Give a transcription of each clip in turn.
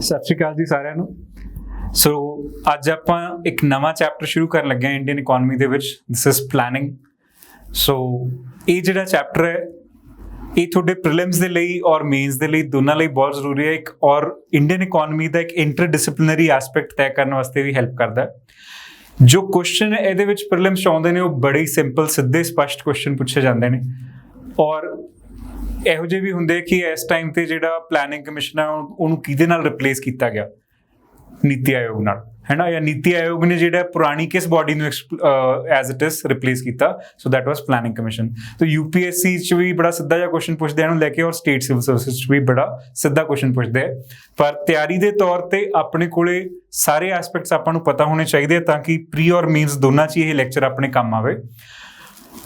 ਸਤਿ ਸ਼੍ਰੀ ਅਕਾਲ ਜੀ ਸਾਰਿਆਂ ਨੂੰ। ਸੋ ਅੱਜ ਆਪਾਂ ਇੱਕ ਨਵਾਂ ਚੈਪਟਰ ਸ਼ੁਰੂ ਕਰਨ ਲੱਗੇ ਹਾਂ ਇੰਡੀਅਨ ਇਕੋਨਮੀ ਦੇ ਵਿੱਚ। This is planning. ਸੋ ਇਹ ਜਿਹੜਾ ਚੈਪਟਰ ਹੈ ਇਹ ਤੁਹਾਡੇ ਪ੍ਰੀਲਿਮਸ ਦੇ ਲਈ ਔਰ ਮੇਨਸ ਦੇ ਲਈ ਦੋਨਾਂ ਲਈ ਬਹੁਤ ਜ਼ਰੂਰੀ ਹੈ। ਇੱਕ ਔਰ ਇੰਡੀਅਨ ਇਕੋਨਮੀ ਦਾ ਇੱਕ ਇੰਟਰਡਿਸਪਲਿਨਰੀ ਐਸਪੈਕਟ ਤੈਅ ਕਰਨ ਵਾਸਤੇ ਵੀ ਹੈਲਪ ਕਰਦਾ ਹੈ। ਜੋ ਕੁਐਸਚਨ ਇਹਦੇ ਵਿੱਚ ਪ੍ਰੀਲਿਮਸ 'ਚ ਆਉਂਦੇ ਨੇ ਉਹ ਬੜੇ ਹੀ ਸਿੰਪਲ ਸਿੱਧੇ ਸਪਸ਼ਟ ਕੁਐਸਚਨ ਪੁੱਛੇ ਜਾਂਦੇ ਨੇ ਔਰ ਇਹੋ ਜਿਹੇ ਵੀ ਹੁੰਦੇ ਕਿ ਇਸ ਟਾਈਮ ਤੇ ਜਿਹੜਾ ਪਲੈਨਿੰਗ ਕਮਿਸ਼ਨ ਹੈ ਉਹਨੂੰ ਕਿਹਦੇ ਨਾਲ ਰਿਪਲੇਸ ਕੀਤਾ ਗਿਆ, ਨੀਤੀ ਆਯੋਗ ਨਾਲ, ਹੈ ਨਾ। ਜਾਂ ਨੀਤੀ ਆਯੋਗ ਨੇ ਜਿਹੜਾ ਪੁਰਾਣੀ ਕਿਸ ਬੋਡੀ ਨੂੰ ਐਜ਼ ਇਟ ਇਜ਼ ਰਿਪਲੇਸ ਕੀਤਾ। So that was planning commission. ਤਾਂ UPSC 'ਚ ਵੀ ਬੜਾ ਸਿੱਧਾ ਜਿਹਾ ਕੁਐਸਚਨ ਪੁੱਛਦੇ ਇਹਨੂੰ ਲੈ ਕੇ ਔਰ ਸਟੇਟ ਸਿਵਲ ਸਰਵਿਸਿਜ਼ 'ਚ ਵੀ ਬੜਾ ਸਿੱਧਾ ਕੁਐਸਚਨ ਪੁੱਛਦੇ ਆ। ਪਰ ਤਿਆਰੀ ਦੇ ਤੌਰ ਤੇ ਆਪਣੇ ਕੋਲੇ ਸਾਰੇ ਐਸਪੈਕਟਸ ਆਪਾਂ ਨੂੰ ਪਤਾ ਹੋਣੇ ਚਾਹੀਦੇ ਤਾਂ ਕਿ ਪ੍ਰੀ ਔਰ ਮੇਨਸ ਦੋਨਾਂ 'ਚ ਇਹ ਲੈਕਚਰ ਆਪਣੇ ਕੰਮ ਆਵੇ।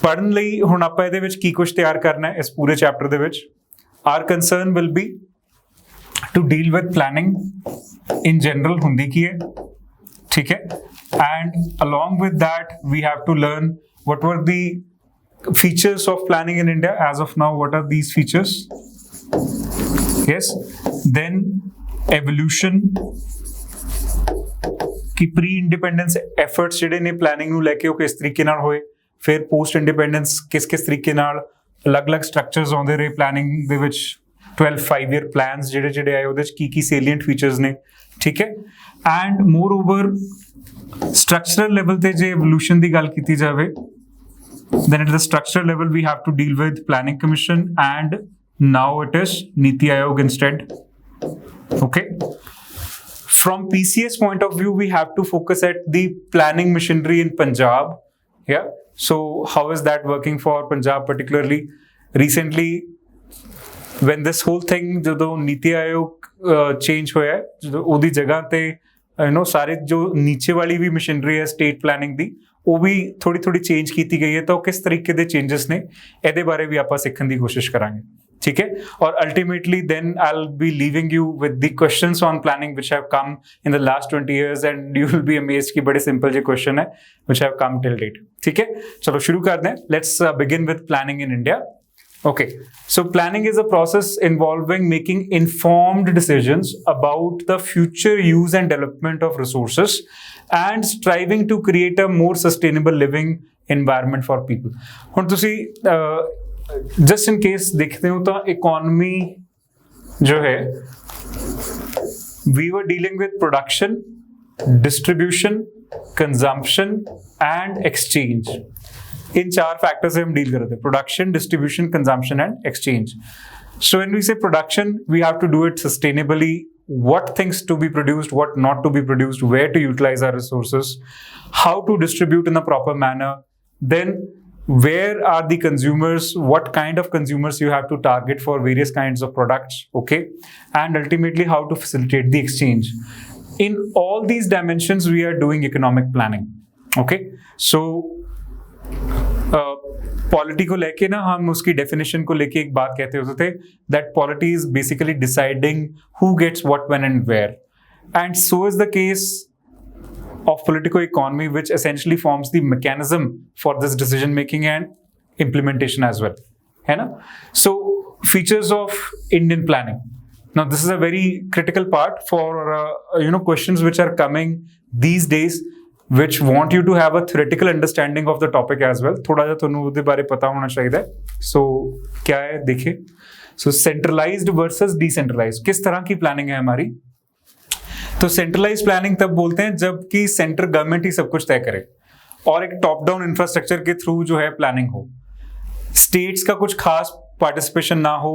ਪੜ੍ਹਨ ਲਈ ਹੁਣ ਆਪਾਂ ਇਹਦੇ ਵਿੱਚ ਕੀ ਕੁਝ ਤਿਆਰ ਕਰਨਾ ਹੈ ਇਸ ਪੂਰੇ ਚੈਪਟਰ ਦੇ ਵਿੱਚ। Our concern will be to deal with planning in general ਹੁੰਦੀ ਕੀ ਹੈ, ਠੀਕ ਹੈ। And along with that we have to learn what were the features of planning in India as of now. What are these features? Yes. Then evolution कि pre independence efforts ਜਿਹੜੇ ਨੇ planning ਨੂੰ ਲੈ ਕੇ ਉਹ ਕਿਸ ਤਰੀਕੇ ਨਾਲ ਹੋਏ। ਫਿਰ ਪੋਸਟ ਇੰਡੀਪੈਂਡੈਂਸ ਕਿਸ ਤਰੀਕੇ ਨਾਲ ਅਲੱਗ-ਅਲੱਗ ਸਟਰਕਚਰਸ ਆਉਂਦੇ ਰਹੇ ਪਲੈਨਿੰਗ ਦੇ ਵਿੱਚ। 12 5-year ਪਲਾਨਸ ਜਿਹੜੇ ਆਏ ਉਹਦੇ 'ਚ ਕੀ ਸੇਲੀਐਂਟ ਫੀਚਰਸ ਨੇ, ਠੀਕ ਹੈ। And more over structural level ਤੇ ਜੇ ਐਵੋਲੂਸ਼ਨ ਦੀ ਗੱਲ ਕੀਤੀ ਜਾਵੇ then at the structural level we have to deal with planning commission and now it is Niti Aayog instead. Okay. From PCS point of view we have to focus at the planning machinery in Punjab. Yeah. So how is that working for Punjab particularly? Recently when this whole thing ਜਦੋਂ ਨੀਤੀ ਆਯੋਗ change ਹੋਇਆ, ਜਦੋਂ ਉਹਦੀ ਜਗ੍ਹਾ ਤੇ ਸਾਰੇ ਜੋ ਨੀਚੇ ਵਾਲੀ ਵੀ ਮਸ਼ੀਨਰੀ ਹੈ ਸਟੇਟ ਪਲੈਨਿੰਗ ਦੀ ਉਹ ਵੀ ਥੋੜੀ ਚੇਂਜ ਕੀਤੀ ਗਈ ਹੈ। ਤਾਂ ਉਹ ਕਿਸ ਤਰੀਕੇ ਦੇ ਚੇਂਜਸ ਨੇ ਇਹਦੇ ਬਾਰੇ ਵੀ ਆਪਾਂ ਸਿੱਖਣ ਦੀ ਕੋਸ਼ਿਸ਼ ਕਰਾਂਗੇ, ਠੀਕ ਹੈ। ਔਰ ultimately then I'll be leaving you with the questions on planning which have come in the last 20 years and you will be amazed कि बड़े simple जे question है which have come till date, ठीक है। चलो शुरू करते हैं। Let's begin with planning in India. Okay, so planning is a process involving making informed decisions about the future use and development of resources and striving to create a more sustainable living environment for people. ਹੁਣ ਤੁਸੀਂ just in case देखते हो तो economy जो है we were dealing with production, distribution, consumption and exchange. इन चार factor से हम डील कर रहे थे: production, distribution, consumption and exchange. So when we say production we have to do it sustainably, what things to be produced, what not to be produced, where to utilize our resources, how to distribute in a proper manner, then where are the consumers, what kind of consumers you have to target for various kinds of products, okay, and ultimately how to facilitate the exchange. In all these dimensions we are doing economic planning, okay. So polity को लेके ना हम उसकी definition को लेके एक बात कहते होते थे that polity is basically deciding who gets what when and where, and so is the case of political economy which essentially forms the mechanism for this decision making and implementation as well, है ना। So features of Indian planning. Now this is a very critical part for questions which are coming these days which want you to have a theoretical understanding of the topic as well. थोड़ा जा ਤੁਹਾਨੂੰ ਉਹਦੇ ਬਾਰੇ ਪਤਾ ਹੋਣਾ ਚਾਹੀਦਾ ਹੈ। सो क्या है देखिए। सो सेंट्रलाइज्ड वर्सेस डिसेंट्रलाइज्ड, किस तरह की प्लानिंग है हमारी। तो सेंट्रलाइज्ड प्लानिंग तब बोलते हैं जब कि सेंट्रल गवर्नमेंट ही सब कुछ तय करे और एक टॉप डाउन इंफ्रास्ट्रक्चर के थ्रू जो है प्लानिंग हो, स्टेट्स का कुछ खास पार्टिसिपेशन ना हो,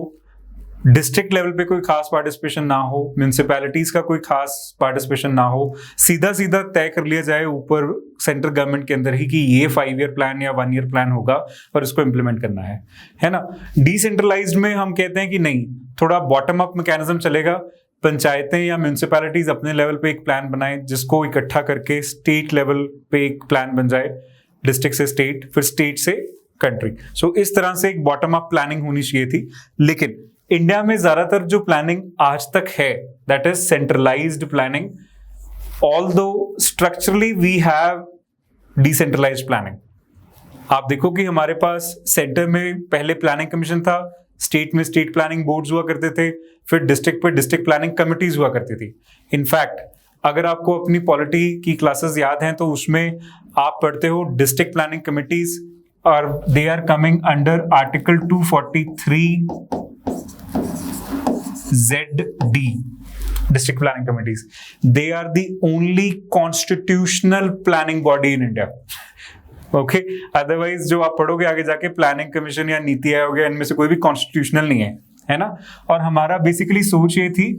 डिस्ट्रिक्ट लेवल पे कोई खास पार्टिसिपेशन ना हो, म्यूनिसिपैलिटीज का कोई खास पार्टिसिपेशन ना हो, सीधा तय कर लिया जाए ऊपर सेंट्रल गवर्नमेंट के अंदर ही कि ये 5-year प्लान या 1-year प्लान होगा और इसको इम्प्लीमेंट करना है ना। डिसेंट्रलाइज्ड में हम कहते हैं कि नहीं, थोड़ा बॉटम अप मैकेनिज्म चलेगा। पंचायतें या म्यूनिसिपैलिटीज अपने लेवल पे एक प्लान बनाए जिसको इकट्ठा करके स्टेट लेवल पे एक प्लान बन जाए, डिस्ट्रिक्ट से स्टेट, फिर स्टेट से कंट्री। सो इस तरह से एक बॉटम अप प्लानिंग होनी चाहिए थी। लेकिन इंडिया में ज्यादातर जो प्लानिंग आज तक है that is centralised planning, although structurally we have decentralised planning. आप देखो कि हमारे पास सेंटर में पहले प्लानिंग कमीशन था, स्टेट में स्टेट प्लानिंग बोर्ड्स हुआ करते थे, फिर डिस्ट्रिक्ट पे डिस्ट्रिक्ट प्लानिंग कमिटीज हुआ करती थी। इनफैक्ट अगर आपको अपनी पॉलिटी की क्लासेस याद हैं तो उसमें आप पढ़ते हो डिस्ट्रिक्ट प्लानिंग कमिटीज, और they are coming under article 243 ZD, district planning committees. They are the only constitutional planning body in India. Okay, otherwise जो आप पढ़ोगे आगे जाके प्लानिंग कमीशन या नीति आयोग या इनमें से कोई भी कॉन्स्टिट्यूशनल नहीं है ना। और हमारा बेसिकली सोच ये थी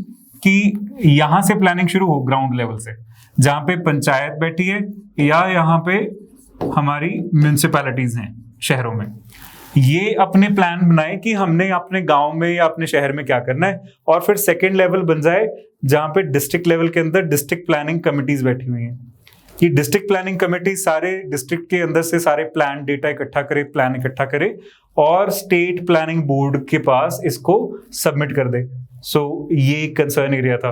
कि यहां से प्लानिंग शुरू हो ग्राउंड लेवल से, जहां पे पंचायत बैठी है या यहाँ पे हमारी म्यूनिसिपैलिटीज हैं शहरों में, ये अपने प्लान बनाए कि हमने अपने गांव में या अपने शहर में क्या करना है, और फिर सेकेंड लेवल बन जाए जहां पे डिस्ट्रिक्ट लेवल के अंदर डिस्ट्रिक्ट प्लानिंग कमिटीज बैठी हुई हैं। कि डिस्ट्रिक्ट प्लानिंग कमेटी सारे डिस्ट्रिक्ट के अंदर से सारे प्लान डेटा इकट्ठा करे, प्लान इकट्ठा करे और स्टेट प्लानिंग बोर्ड के पास इसको सबमिट कर दे। सो ये कंसर्न एरिया था।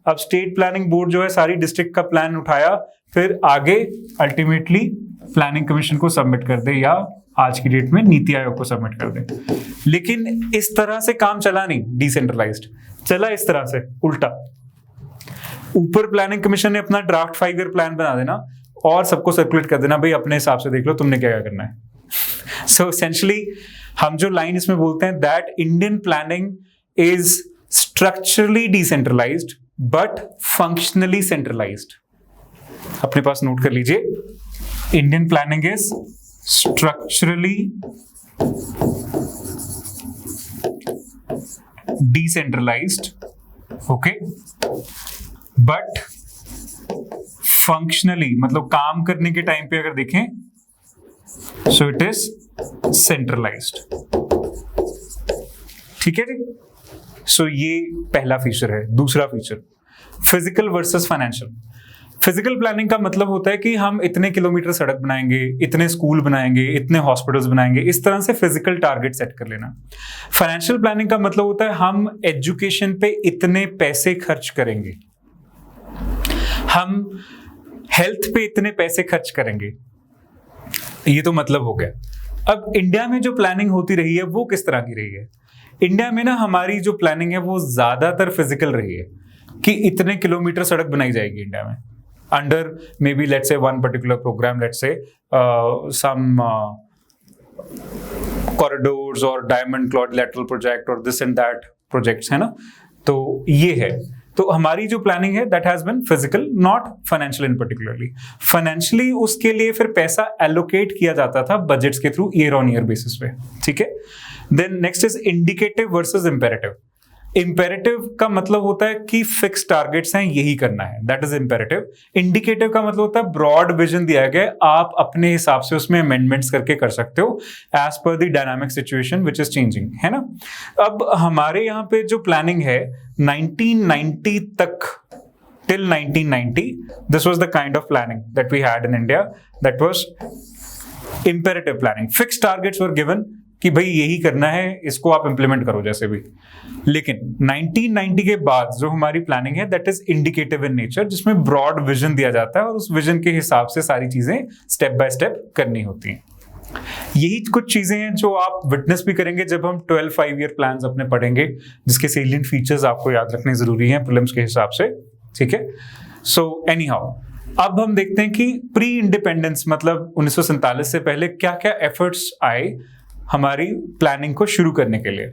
अब स्टेट प्लानिंग बोर्ड जो है सारी डिस्ट्रिक्ट का प्लान उठाया, फिर आगे अल्टीमेटली प्लानिंग कमीशन को सबमिट कर दे या आज की डेट में नीति आयोग को सबमिट कर दे। लेकिन इस तरह से काम चला नहीं, डिसेंट्रलाइज्ड चला इस तरह से उल्टा। ऊपर प्लानिंग कमीशन ने अपना ड्राफ्ट 5 ईयर प्लान बना देना और सबको सर्कुलेट कर देना, भाई अपने हिसाब से देख लो तुमने क्या क्या करना है। सो एसेंशियली हम जो लाइन इसमें बोलते हैं that Indian planning is structurally decentralised but functionally centralised. अपने पास नोट कर लीजिए, Indian planning is structurally decentralised, okay, but functionally मतलब काम करने के टाइम पे अगर देखें सो इट इज सेंट्रलाइज्ड। ठीक है जी। सो ये पहला फीचर है। दूसरा feature physical versus financial. Physical planning का मतलब होता है कि हम इतने किलोमीटर सड़क बनाएंगे, इतने स्कूल बनाएंगे, इतने हॉस्पिटल्स बनाएंगे, इस तरह से फिजिकल टारगेट सेट कर लेना। फाइनेंशियल प्लानिंग का मतलब होता है हम एजुकेशन पे इतने पैसे खर्च करेंगे, हम हेल्थ पे इतने पैसे खर्च करेंगे। ये तो मतलब हो गया। अब इंडिया में जो प्लानिंग होती रही है वो किस तरह की रही है? इंडिया में ना हमारी जो प्लानिंग है वो ज्यादातर फिजिकल रही है कि इतने किलोमीटर सड़क बनाई जाएगी इंडिया में under maybe let's say one particular program, let's say some corridors or diamond quadrilateral project or this and that projects, है ना। तो ये है, तो हमारी जो प्लानिंग है that has been physical, not financial in particularly। financially उसके लिए फिर पैसा allocate किया जाता था बजट्स के through year on year basis पे, ठीक है। then next is indicative versus imperative। Imperative का मतलब होता है कि फिक्स टारगेट्स हैं, यही करना है, दैट इज इंपेरेटिव। इंडिकेटिव का मतलब होता है ब्रॉड विजन दिया गया, आप अपने हिसाब से उसमें अमेंडमेंट्स करके कर सकते हो as per the dynamic situation which is changing, है ना। अब हमारे यहाँ पे जो प्लानिंग है 1990 तक, till 1990 this was the kind of planning that we had in India, that was imperative planning। fixed targets were given कि भाई यही करना है, इसको आप इंप्लीमेंट करो जैसे भी। लेकिन 1990 के बाद जो हमारी प्लानिंग है that is indicative in nature, जिसमें ब्रॉड विजन दिया जाता है और उस विजन के हिसाब से सारी चीजें स्टेप बाय स्टेप करनी होती हैं। यही कुछ चीजें हैं जो आप विटनेस भी करेंगे जब हम 12 5 ईयर प्लान्स अपने पढ़ेंगे, जिसके सेलिएंट फीचर्स आपको याद रखने जरूरी हैं प्रीलिम्स के हिसाब से, ठीक है। सो एनी हाउ अब हम देखते हैं कि प्री इंडिपेंडेंस मतलब 1947 से पहले क्या क्या एफर्ट्स आए हमारी प्लानिंग को शुरू करने के लिए।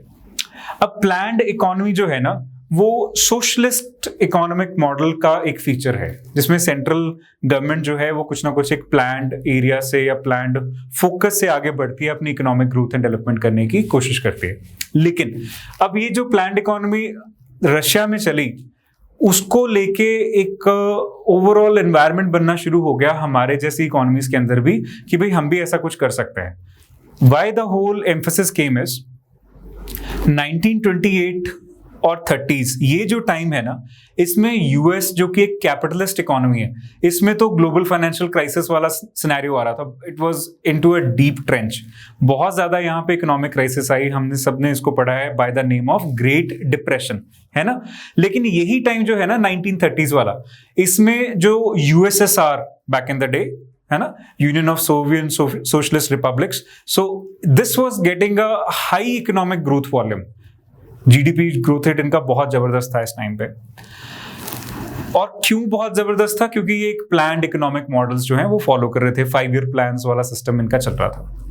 अब प्लान्ड इकोनॉमी जो है ना वो सोशलिस्ट इकोनॉमिक मॉडल का एक फीचर है, जिसमें सेंट्रल गवर्नमेंट जो है वो कुछ ना कुछ एक प्लान्ड एरिया से या प्लान्ड फोकस से आगे बढ़ती है, अपनी इकोनॉमिक ग्रोथ एंड डेवलपमेंट करने की कोशिश करती है। लेकिन अब ये जो प्लान्ड इकोनॉमी रशिया में चली, उसको लेके एक ओवरऑल एनवायरनमेंट बनना शुरू हो गया हमारे जैसी इकोनॉमीज के अंदर भी कि भाई हम भी ऐसा कुछ कर सकते हैं। Why the whole emphasis came is 1928 और 30s, ये जो टाइम है ना, इसमें यूएस जो कि एक कैपिटलिस्ट इकोनॉमी है, इसमें तो ग्लोबल फाइनेंशियल क्राइसिस वाला सिनेरियो आ रहा था। It was into a deep trench, बहुत ज्यादा यहाँ पे इकोनॉमिक क्राइसिस आई, हमने सबने इसको पढ़ा है by the name of great depression, है ना। लेकिन यही टाइम जो है ना 1930s वाला, इसमें जो USSR back in the day है ना, union of Soviet socialist republics. So this was getting a high economic growth volume. GDP growth rate इनका बहुत जबरदस्त था इस टाइम पे. और क्यों बहुत जबरदस्त था? क्योंकि ये एक प्लान्ड इकोनॉमिक मॉडल्स जो हैं वो फॉलो कर रहे थे. 5 ईयर प्लान्स वाला सिस्टम इनका चल रहा था.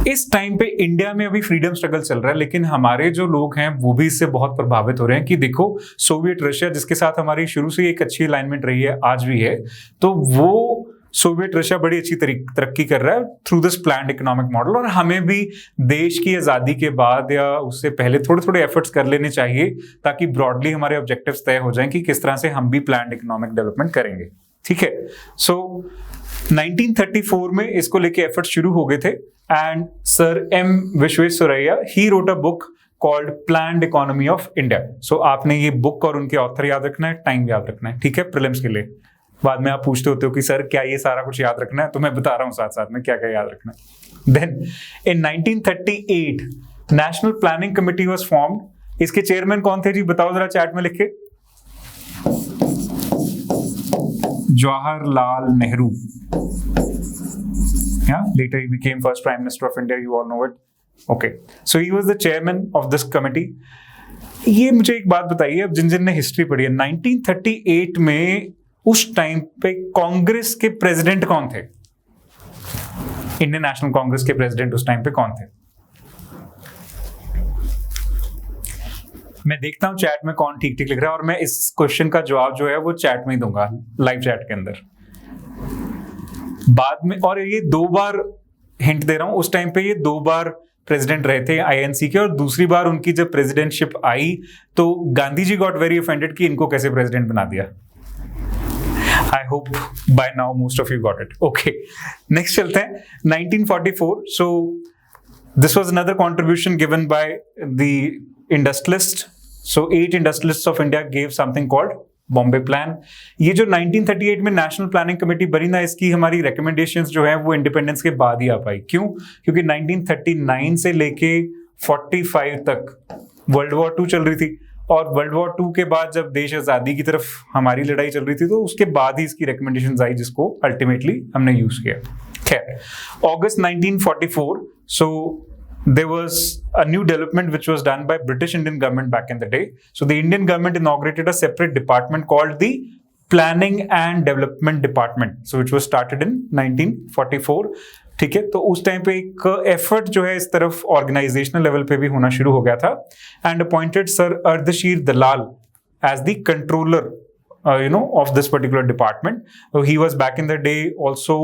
इस टाइम पे इंडिया में अभी फ्रीडम स्ट्रगल चल रहा है, लेकिन हमारे जो लोग हैं वो भी इससे बहुत प्रभावित हो रहे हैं कि देखो सोवियत रशिया, जिसके साथ हमारी शुरू से एक अच्छी अलाइनमेंट रही है, आज भी है, तो वो सोवियत रशिया बड़ी अच्छी तरक्की कर रहा है through this planned economic model. और हमें भी देश की आजादी के बाद या उससे पहले थोड़े थोड़े एफर्ट्स कर लेने चाहिए ताकि ब्रॉडली हमारे ऑब्जेक्टिव्स तय हो जाएं कि किस तरह से हम भी प्लान्ड इकोनॉमिक डेवलपमेंट करेंगे. ठीक है. सो 1934 में इसको लेके एफर्ट्स शुरू हो गए थे. And sir M Visvesvaraya, he wrote a book called planned economy of India. सो आपने ये बुक और उनके ऑथर याद रखना है, टाइम याद रखना है. ठीक है, प्रीलिम्स के लिए. बाद में आप पूछते होते हो कि सर क्या ये सारा कुछ याद रखना है, तो मैं बता रहा हूं साथ साथ में क्या क्या याद रखना है. Then in 1938 national planning committee was formed. इसके चेयरमैन कौन थे जी, बताओ जरा चैट में लिख के. Jawaharlal Nehru. Later he became first prime minister of India, you all know it. Okay, so he was the chairman of this committee. ये मुझे एक बात बताइए, अब जिन जिन ने हिस्ट्री पढ़ी है, 1938 में उस टाइम पे कांग्रेस के प्रेसिडेंट कौन थे? इंडियन नेशनल कांग्रेस के प्रेसिडेंट उस टाइम पे कौन थे? मैं देखता हूं चैट में कौन ठीक ठीक लिख रहा है, और मैं इस क्वेश्चन का जवाब जो है वो चैट में ही दूंगा, लाइव चैट के अंदर बाद में. और ये 2 बार हिंट दे रहा हूं, उस टाइम पे ये 2 बार प्रेसिडेंट रहे थे आईएनसी के, और दूसरी बार उनकी जब प्रेसिडेंटशिप आई तो Gandhi ji got very offended कि इनको कैसे प्रेसिडेंट बना दिया. I hope by now most of you got it. Okay, next चलते हैं 1944. So this was another contribution given by the industrialists. So 8 industrialists of India gave something called Bombay plan. ये जो 1938 में नेशनल प्लानिंग कमेटी बनी ना, इसकी हमारी recommendations जो है वो इंडिपेंडेंस के बाद ही आ पाई. क्यों? क्योंकि 1939 से लेके 45 तक वर्ल्ड वॉर 2 चल रही थी, और वर्ल्ड वॉर 2 के बाद जब देश आजादी की तरफ हमारी लड़ाई चल रही थी, तो उसके बाद ही इसकी रिकमेंडेशंस आई, जिसको अल्टीमेटली हमने यूज किया. खैर, अगस्त 1944, so there was a new development which was done by British Indian government back in the day. So the Indian government inaugurated a separate department called the Planning and Development Department, so which was started in 1944. ठीक है, तो उस time पे एक effort जो है इस तरफ ऑर्गेनाइजेशनल लेवल पे भी होना शुरू हो गया था. And appointed sir Ardeshir Dalal as the controller of this particular department. He was back in the day also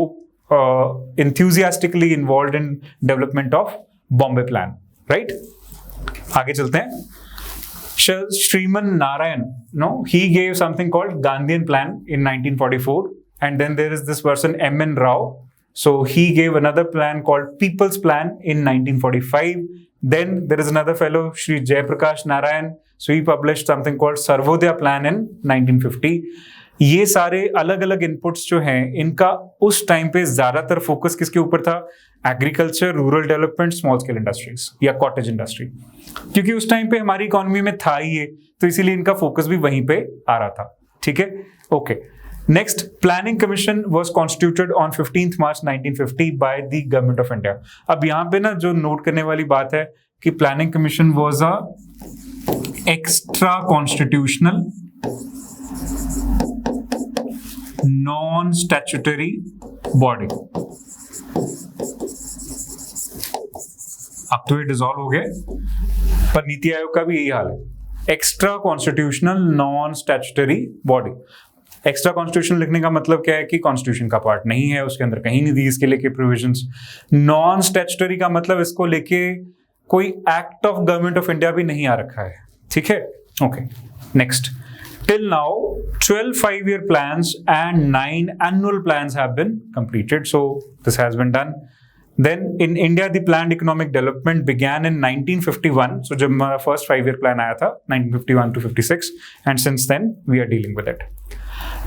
enthusiastically involved in development of Bombay plan. Right, आगे चलते हैं. Shriman Narayan, he gave something called Gandhian plan in 1944, and then there is this person M.N. Rao. So he gave another plan called People's Plan in 1945. Then there is another fellow, Shri Jayaprakash Narayan. So he published something called Sarvodaya Plan in 1950. ये सारे अलग अलग inputs जो हैं, इनका उस time पे ज्यादातर फोकस किसके ऊपर था? Agriculture, rural development, small scale industries या कॉटेज इंडस्ट्री, क्योंकि उस टाइम पे हमारी इकोनॉमी में था ही ये, तो इसीलिए इनका फोकस भी वहीं पे आ रहा था. ठीक है, okay. Next, planning commission was constituted on 15th March 1950 by the government of India. अब यहाँ पे ना जो नोट करने वाली बात है कि planning commission was a extra constitutional non statutory body. अब तो ये डिसॉल्व हो गया, पर नीति आयोग का भी यही हाल है. Extra constitutional non statutory body. Extra constitution लिखने का मतलब क्या है कि कॉन्स्टिट्यूशन का पार्ट नहीं है, उसके अंदर कहीं नहीं दी इसके लेके प्रोविजंस. नॉन स्टैट्यूटरी का मतलब इसको लेके कोई act of government of India भी नहीं आ रखा है. ठीक है, okay. Next, till now 12 5-year plans and 9 annual plans have been completed. So this has been done. Then in India the planned economic development began in 1951. So जब हमारा first 5-year plan आया था 1951 to 56, and since then we are dealing with it.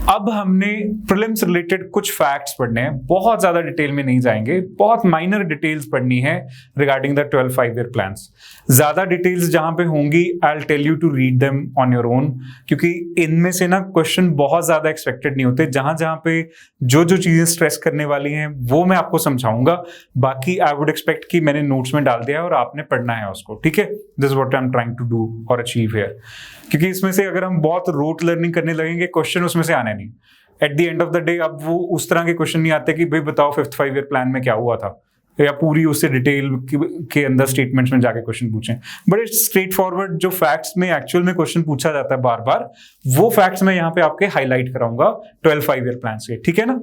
अब हमने prelims related कुछ facts पढ़ने हैं, बहुत ज्यादा डिटेल में नहीं जाएंगे, बहुत माइनर डिटेल्स पढ़नी है रिगार्डिंग द 12 5-year प्लान्स। ज्यादा डिटेल्स जहां पे होंगी I will tell you to read them on your own, क्योंकि इनमें से ना क्वेश्चन बहुत ज्यादा एक्सपेक्टेड नहीं होते। जहां जहां पे जो जो चीजें स्ट्रेस करने वाली हैं वो मैं आपको समझाऊंगा, बाकी आई वुड एक्सपेक्ट कि मैंने नोट्स में डाल दिया है और आपने पढ़ना है उसको, ठीक है। This what I am trying to do और अचीव हियर, क्योंकि इसमें से अगर हम बहुत रोट लर्निंग करने लगेंगे क्वेश्चन उसमें से आने नहीं। At the end of the day अब वो उस तरह के क्वेश्चन नहीं आते कि भाई बताओ 5th 5-year प्लान में क्या हुआ था, या पूरी उससे डिटेल के अंदर स्टेटमेंट्स में जाके क्वेश्चन पूछें। बड़े स्ट्रेट फॉरवर्ड जो फैक्ट्स में एक्चुअल में क्वेश्चन पूछा जाता है बार बार, वो फैक्ट्स मैं यहाँ पे आपके हाईलाइट कराऊंगा 12 5-year प्लान से, ठीक है ना।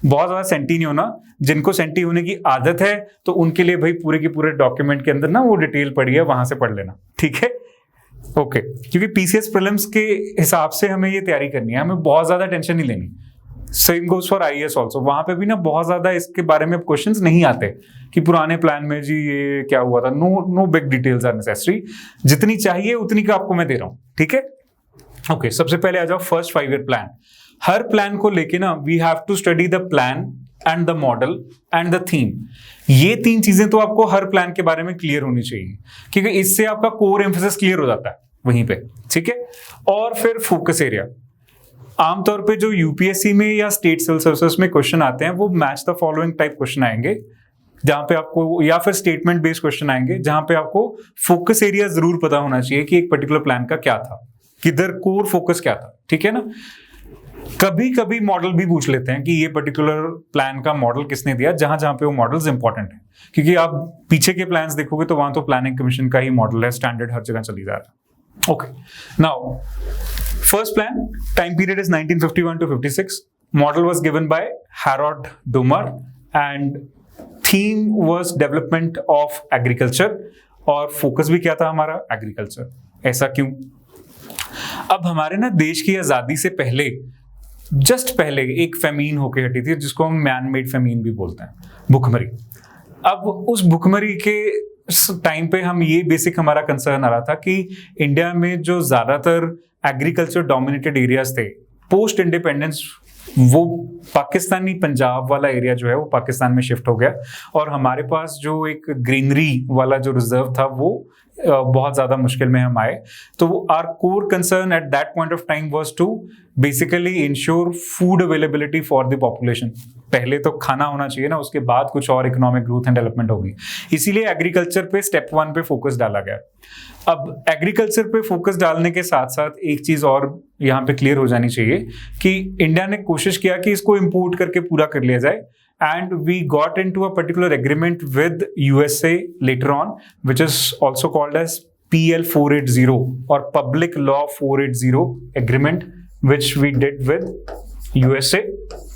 बहुत ज्यादा सेंटी नहीं होना, जिनको सेंटी होने की आदत है तो उनके लिए भाई पूरे के पूरे डॉक्यूमेंट के अंदर ना वो डिटेल पढ़ी है, वहां से पढ़ लेना, ठीक है। ओके क्योंकि पीसीएस प्रीलिम्स के हिसाब से हमें ये तैयारी करनी है, हमें बहुत ज्यादा टेंशन नहीं लेनी। Same goes for IAS also, वहां पे भी ना बहुत ज्यादा इसके बारे में क्वेश्चंस नहीं आते कि पुराने प्लान में जी ये क्या हुआ था। No big details are necessary, जितनी चाहिए उतनी का आपको मैं दे रहा हूं, ठीक है। ओके सबसे पहले आ जाओ फर्स्ट 5-year प्लान। हर प्लान को लेके ना we have to study the plan and the model and the theme. ये तीन चीजें तो आपको हर प्लान के बारे में क्लियर होनी चाहिए, क्योंकि इससे आपका कोर एम्फेसिस क्लियर हो जाता है वहीं पे, ठीक है। और फिर फोकस एरिया, आमतौर पे जो यूपीएससी में या स्टेट सिविल सर्विसेज में क्वेश्चन आते हैं वो match the following type question आएंगे, जहां पे आपको, या फिर स्टेटमेंट बेस्ड क्वेश्चन आएंगे जहां पे आपको फोकस एरिया जरूर पता होना चाहिए कि एक पर्टिकुलर प्लान का क्या था, किधर कोर फोकस क्या था, ठीक है ना। कभी कभी मॉडल भी पूछ लेते हैं कि ये पर्टिकुलर प्लान का मॉडल किसने दिया, जहां जहां पे वो मॉडल्स इंपॉर्टेंट है, क्योंकि आप पीछे के प्लान्स देखोगे तो वहां तो प्लानिंग कमीशन का ही मॉडल है, स्टैंडर्ड हर जगह चली जा रहा है। Okay now first plan, time period is 1951 to 56. Model was given by Harold Dumer and theme was development of agriculture, और फोकस भी क्या था हमारा, एग्रीकल्चर। ऐसा क्यों? अब हमारे ना देश की आजादी से पहले, जस्ट पहले एक फेमीन होके हटी थी जिसको हम मैन मेड फेमीन भी बोलते हैं, भुखमरी। अब उस भुखमरी के टाइम पे हम ये बेसिक हमारा कंसर्न आ रहा था कि इंडिया में जो ज्यादातर एग्रीकल्चर डोमिनेटेड एरियाज थे पोस्ट इंडिपेंडेंस, वो पाकिस्तानी पंजाब वाला एरिया जो है वो पाकिस्तान में शिफ्ट हो गया, और हमारे पास जो एक ग्रीनरी वाला जो रिजर्व था वो बहुत ज्यादा मुश्किल में हम आए। तो our core concern at that point of time was to basically ensure food availability for the population. पहले तो खाना होना चाहिए ना, उसके बाद कुछ और इकोनॉमिक ग्रोथ एंड डेवलपमेंट होगी, इसीलिए एग्रीकल्चर पे स्टेप 1 पे फोकस डाला गया। अब एग्रीकल्चर पे फोकस डालने के साथ साथ एक चीज और यहाँ पे क्लियर हो जानी चाहिए कि इंडिया ने कोशिश किया कि इसको इंपोर्ट करके पूरा कर लिया जाए, and we got into a particular agreement with USA later on, which is also called as PL 480 or Public Law 480 agreement, which we did with USA,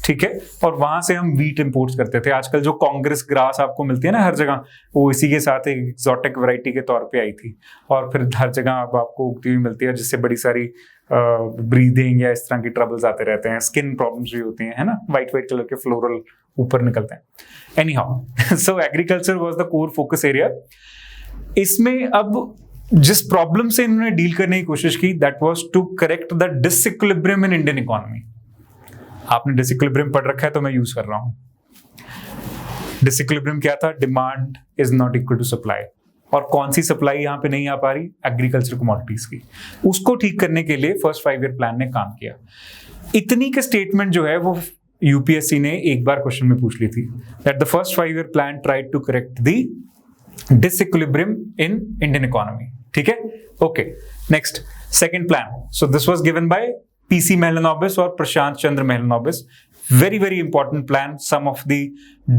ठीक है। और वहां से हम वीट इंपोर्ट्स करते थे। आजकल जो कांग्रेस ग्रास आपको मिलती है ना हर जगह, वो इसी के साथ एक एक्सोटिक वैरायटी के तौर पे आई थी, और फिर हर जगह अब आपको उगती हुई मिलती है, जिससे बड़ी सारी ब्रीदिंग या इस तरह की ट्रबल्स आते रहते हैं, स्किन प्रॉब्लम्स भी होती हैं, है ना, वाइट कलर के फ्लोरल ऊपर निकलते हैं। Any how, so agriculture was the core focus area. इसमें अब जिस प्रॉब्लम से इन्होंने डील करने की कोशिश की, that was to correct the disequilibrium in Indian economy. आपने डिसइक्विलिब्रियम पढ़ रखा है तो मैं यूज कर रहा हूं। डिसइक्विलिब्रियम क्या था? Demand is not equal to supply, और कौन सी सप्लाई यहां पे नहीं आ पा रही? एग्रीकल्चर कमोडिटीज की। उसको ठीक करने के लिए फर्स्ट 5-year प्लान ने काम किया। इतनी के स्टेटमेंट जो है वो यूपीएससी ने एक बार क्वेश्चन में पूछ ली थी, that the first 5-year plan tried to correct the disequilibrium in Indian economy, ठीक है। Okay next, second plan. So this was given by PC Mahalanobis और Prasanta Chandra Mahalanobis. Very, very important plan. Some of the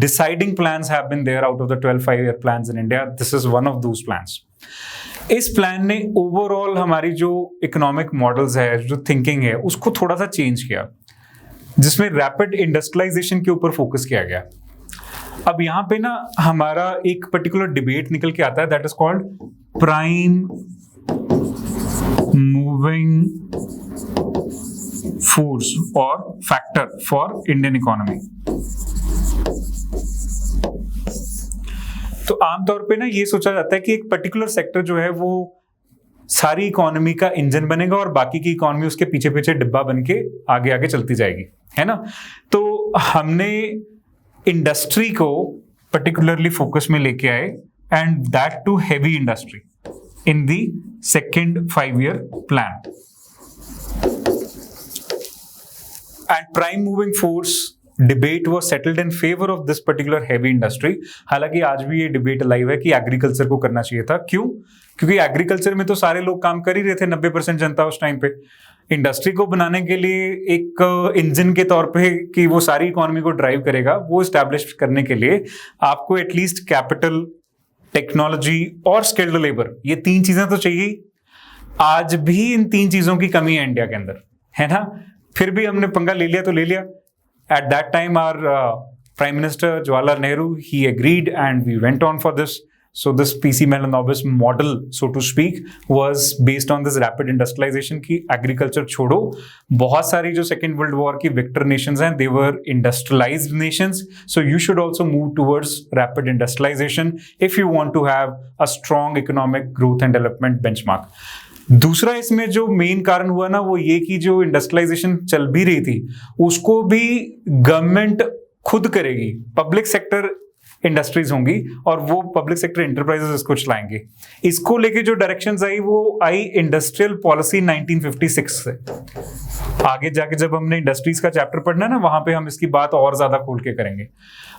deciding plans have been there out of the 12 5-year plans in India. This is one of those plans. इस plan ने overall हमारी जो economic models है, जो thinking है, उसको थोड़ा सा चेंज किया, जिसमें रैपिड इंडस्ट्रियलाइजेशन के ऊपर फोकस किया गया। अब यहाँ पे ना हमारा एक पर्टिकुलर डिबेट निकल के आता है, that is called prime moving force और फैक्टर फॉर इंडियन इकोनॉमी। तो आमतौर पे ना ये सोचा जाता है कि एक पर्टिकुलर सेक्टर जो है वो सारी इकोनॉमी का इंजन बनेगा और बाकी की इकोनॉमी उसके पीछे पीछे डिब्बा बन के आगे आगे चलती जाएगी, है ना। तो हमने इंडस्ट्री को पर्टिकुलरली फोकस में लेके आए, and that to heavy industry in the second 5-year plan. And prime moving force debate was settled in favour of this particular heavy industry. हालांकि आज भी ये डिबेट अलाइव है कि एग्रीकल्चर को करना चाहिए था। क्यों? क्योंकि एग्रीकल्चर में तो सारे लोग काम कर ही रहे थे, 90% जनता उस टाइम पे। इंडस्ट्री को बनाने के लिए एक इंजन के तौर पे कि वो सारी इकोनॉमी को ड्राइव करेगा, वो एस्टैब्लिश करने के लिए आपको एटलीस्ट कैपिटल, टेक्नोलॉजी और स्किल्ड लेबर, ये 3 चीजें तो चाहिए। आज भी इन 3 चीजों की कमी है इंडिया के अंदर, है ना। फिर भी हमने पंगा ले लिया तो ले लिया। At that time, our Prime Minister Jawaharlal Nehru, he agreed, and we went on for this. So this PC Mahalanobis model, so to speak, was based on this rapid industrialization की agriculture छोड़ो, बहुत सारी जो Second World War की victor nations हैं, they were industrialized nations. So you should also move towards rapid industrialization if you want to have a strong economic growth and development benchmark. दूसरा इसमें जो मेन कारण हुआ ना, वो ये कि जो इंडस्ट्रियलाइजेशन चल भी रही थी उसको भी गवर्नमेंट खुद करेगी, पब्लिक सेक्टर इंडस्ट्रीज होंगी और वो पब्लिक सेक्टर एंटरप्राइजेस इसको चलाएंगे। इसको लेके जो डायरेक्शंस आई वो आई इंडस्ट्रियल पॉलिसी 1956 से। आगे जाके जब हमने इंडस्ट्रीज का चैप्टर पढ़ना है ना, वहां पे हम इसकी बात और ज्यादा खोल के करेंगे।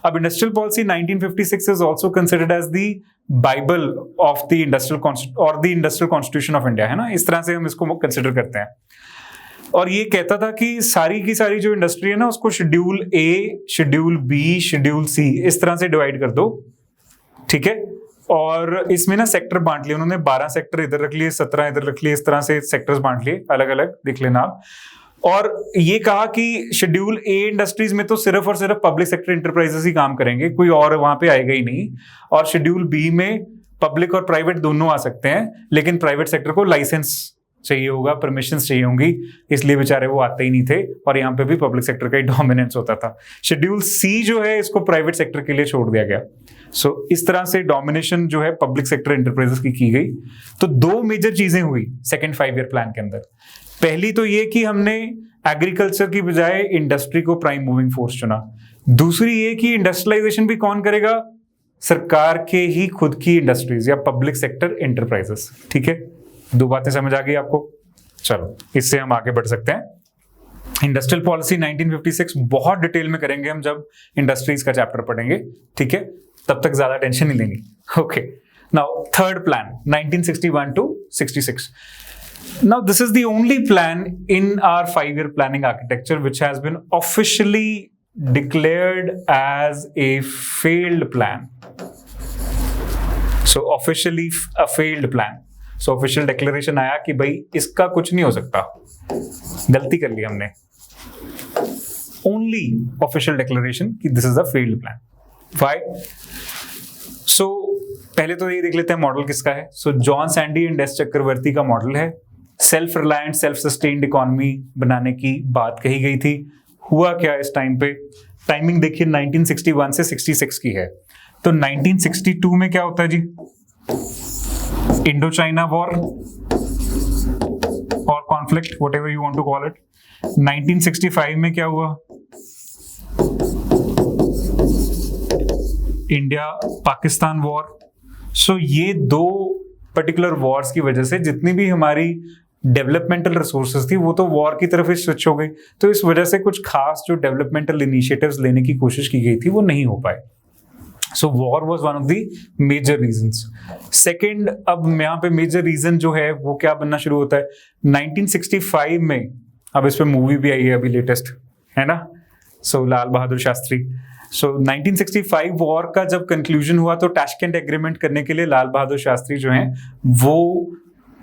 अब industrial policy 1956 is also considered as the bible of the industrial और the industrial constitution of India, है ना। इस तरह से हम इसको कंसिडर करते हैं। और ये कहता था कि सारी की सारी जो इंडस्ट्री है ना, उसको शेड्यूल ए, शेड्यूल बी, शेड्यूल सी इस तरह से डिवाइड कर दो, ठीक है। और इसमें ना सेक्टर बांट लिए उन्होंने, 12 सेक्टर इधर रख लिए, 17 इधर रख लिए, इस तरह से सेक्टर्स बांट लिए, अलग अलग देख लेना आप। और ये कहा कि शेड्यूल ए इंडस्ट्रीज में तो सिर्फ और सिर्फ पब्लिक सेक्टर इंटरप्राइजेस ही काम करेंगे, कोई और वहां पे आएगा ही नहीं। और शेड्यूल बी में पब्लिक और प्राइवेट दोनों आ सकते हैं, लेकिन प्राइवेट सेक्टर को लाइसेंस चाहिए होगा, परमिशंस चाहिए होंगी, इसलिए बेचारे वो आते ही नहीं थे। और यहाँ पे भी पब्लिक सेक्टर का ही डोमिनेंस होता था। शेड्यूल सी जो है इसको प्राइवेट सेक्टर के लिए छोड़ दिया गया। सो इस तरह से डोमिनेशन जो है पब्लिक सेक्टर एंटरप्राइजेस की गई। तो 2 मेजर चीजें हुई सेकेंड 5-year प्लान के अंदर। पहली तो ये कि हमने एग्रीकल्चर की बजाय इंडस्ट्री को प्राइम मूविंग फोर्स चुना। दूसरी ये कि इंडस्ट्रियलाइजेशन भी कौन करेगा? सरकार के ही खुद की इंडस्ट्रीज या पब्लिक सेक्टर एंटरप्राइजेस, ठीक है। 2 बातें समझ आ गई आपको? चलो इससे हम आगे बढ़ सकते हैं। इंडस्ट्रियल पॉलिसी 1956 बहुत डिटेल में करेंगे हम जब इंडस्ट्रीज का चैप्टर पढ़ेंगे, ठीक है। तब तक ज्यादा टेंशन नहीं लेंगे। Okay, now third plan 1961 to 66. Now this is the only plan in our 5-year planning architecture which has been officially declared as a failed plan. So officially a failed plan. So official declaration आया कि भाई इसका कुछ नहीं हो सकता, गलती कर ली हमने। Only official declaration कि this is a failed plan. Why? So पहले तो ये देख लेते हैं मॉडल किसका है। So John Sandy and S Chakravarty का मॉडल है। Self reliant, self sustained economy बनाने की बात कही गई थी। हुआ क्या इस टाइम पे? टाइमिंग देखिए 1961 से 66 की है। तो 1962 में क्या होता है जी? इंडो चाइना वॉर और conflict, whatever you want to call it. 1965 में क्या हुआ? India Pakistan war. सो ये 2 पर्टिकुलर वॉर्स की वजह से जितनी भी हमारी डेवलपमेंटल रिसोर्सेज थी वो तो वॉर की तरफ ही स्विच हो गई। तो इस वजह से कुछ खास जो डेवलपमेंटल इनिशिएटिव्स लेने की कोशिश की गई थी वो नहीं हो पाए। So war was one of the major reasons. Second, अब यहाँ पे मेजर रीजन जो है वो क्या बनना शुरू होता है 1965 में। अब इस पे मूवी भी आई है अभी लेटेस्ट, है ना। सो लाल बहादुर शास्त्री। सो 1965 वॉर का जब कंक्लूजन हुआ तो टैशकेंट एग्रीमेंट करने के लिए लाल बहादुर शास्त्री जो हैं वो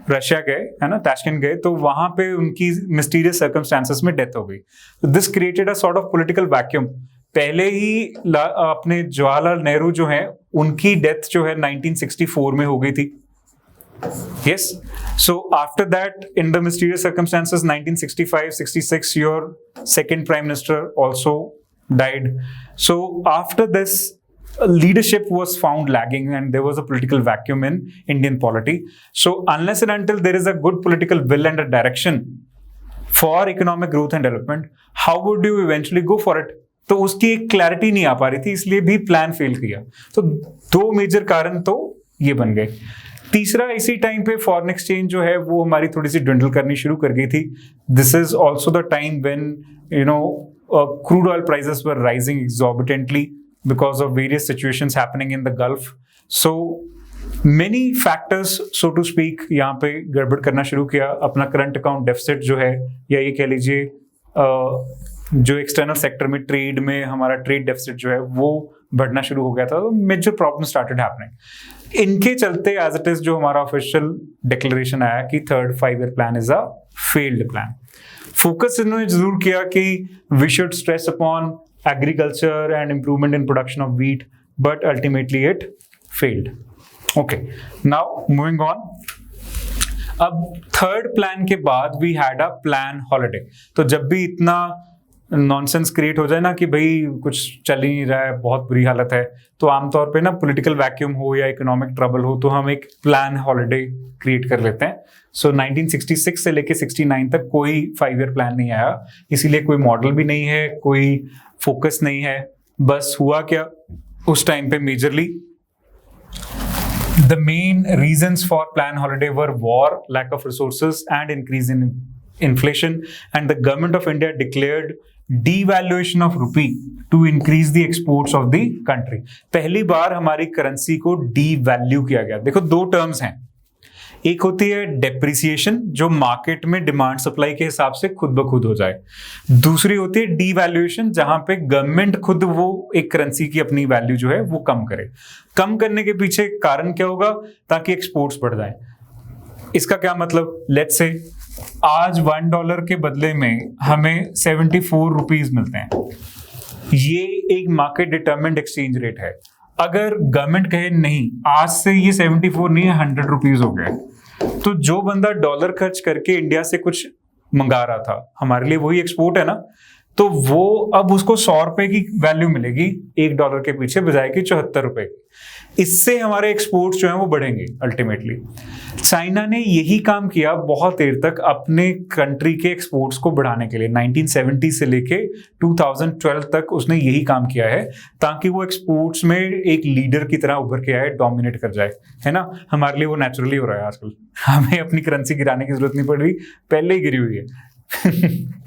रशिया गए, है ना, ताशकेंट गए। तो वहां पे उनकी मिस्टीरियस सर्कमस्टांसेस में डेथ हो गई। तो this created a sort of political vacuum. पहले ही अपने जवाहरलाल नेहरू जो हैं उनकी डेथ जो है 1964 में हो गई थी। Yes. So after that, in the mysterious circumstances, 1965-66, your second prime minister also died. So after this, leadership was found lagging and there was a political vacuum in Indian polity. So unless and until there is a good political will and a direction for economic growth and development, how would you eventually go for it? तो उसकी एक clarity नहीं आ पा रही थी, इसलिए भी plan fail किया. तो दो मेजर कारण तो ये बन गए. तीसरा, इसी टाइम पे फॉरेन एक्सचेंज जो है वो हमारी थोड़ी सी ड्विंडल करनी शुरू कर गई थी. This is also the time when crude oil prices were rising exorbitantly because of various situations happening in the Gulf. So many factors, so to speak, यहाँ पे गड़बड़ करना शुरू किया. अपना करंट अकाउंट डेफिसिट जो है, या ये कह लीजिए जो एक्सटर्नल सेक्टर में ट्रेड में हमारा ट्रेड डेफिसिट जो है वो बढ़ना शुरू हो गया था. तो मेजर प्रॉब्लम स्टार्टेड हैपनिंग. इनके चलते एज इट इज जो हमारा ऑफिशियल डिक्लेरेशन आया कि third 5 year plan is a failed plan. Focus इन्होंने जरूर किया कि we should stress upon agriculture and improvement in production of wheat, but ultimately it failed. Okay, now moving on. अब third plan के बाद we had a plan holiday. तो जब भी इतना नॉनसेंस क्रिएट हो जाए ना कि भाई कुछ चल ही नहीं रहा है, बहुत बुरी हालत है, तो आमतौर पे ना पॉलिटिकल वैक्यूम हो या इकोनॉमिक ट्रबल हो तो हम एक प्लान हॉलिडे क्रिएट कर लेते हैं. सो 1966 से लेके 69 तक कोई 5 ईयर प्लान नहीं आया, इसीलिए कोई मॉडल भी नहीं है, कोई फोकस नहीं है. बस हुआ क्या उस टाइम पे, majorly the main reasons for plan holiday were war, lack of resources and increase in inflation, and the government of India declared devaluation of rupee to increase the exports of the country. पहली बार हमारी currency को devalue किया गया. देखो दो terms हैं, एक होती है डेप्रिसिएशन जो मार्केट में डिमांड सप्लाई के हिसाब से खुद ब खुद हो जाए, दूसरी होती है डीवैल्यूएशन जहां पे गवर्नमेंट खुद वो एक करेंसी की अपनी वैल्यू जो है वो कम करे. कम करने के पीछे कारण क्या होगा? ताकि एक्सपोर्ट्स बढ़ जाए. इसका क्या मतलब? लेट्स से आज $1 के बदले में हमें 74 रुपीज मिलते हैं. ये एक मार्केट डिटरमिन्ड एक्सचेंज रेट है. अगर गवर्नमेंट कहे नहीं, आज से ये 74 नहीं है, 100 रुपीज हो गए, तो जो बंदा डॉलर खर्च करके इंडिया से कुछ मंगा रहा था, हमारे लिए वही एक्सपोर्ट है ना, तो वो अब उसको 100 रुपए की वैल्यू मिलेगी $1 के पीछे, बजाय की 74 रुपए की. इससे हमारे एक्सपोर्ट्स जो हैं वो बढ़ेंगे अल्टीमेटली. चाइना ने यही काम किया बहुत देर तक अपने कंट्री के एक्सपोर्ट्स को बढ़ाने के लिए. 1970 से लेके 2012 तक उसने यही काम किया है ताकि वो एक्सपोर्ट्स में एक लीडर की तरह उभर के आए, डोमिनेट कर जाए, है ना. हमारे लिए वो नेचुरली हो रहा है आजकल. हमें अपनी करेंसी गिराने की जरूरत नहीं पड़ रही, पहले ही गिरी हुई है.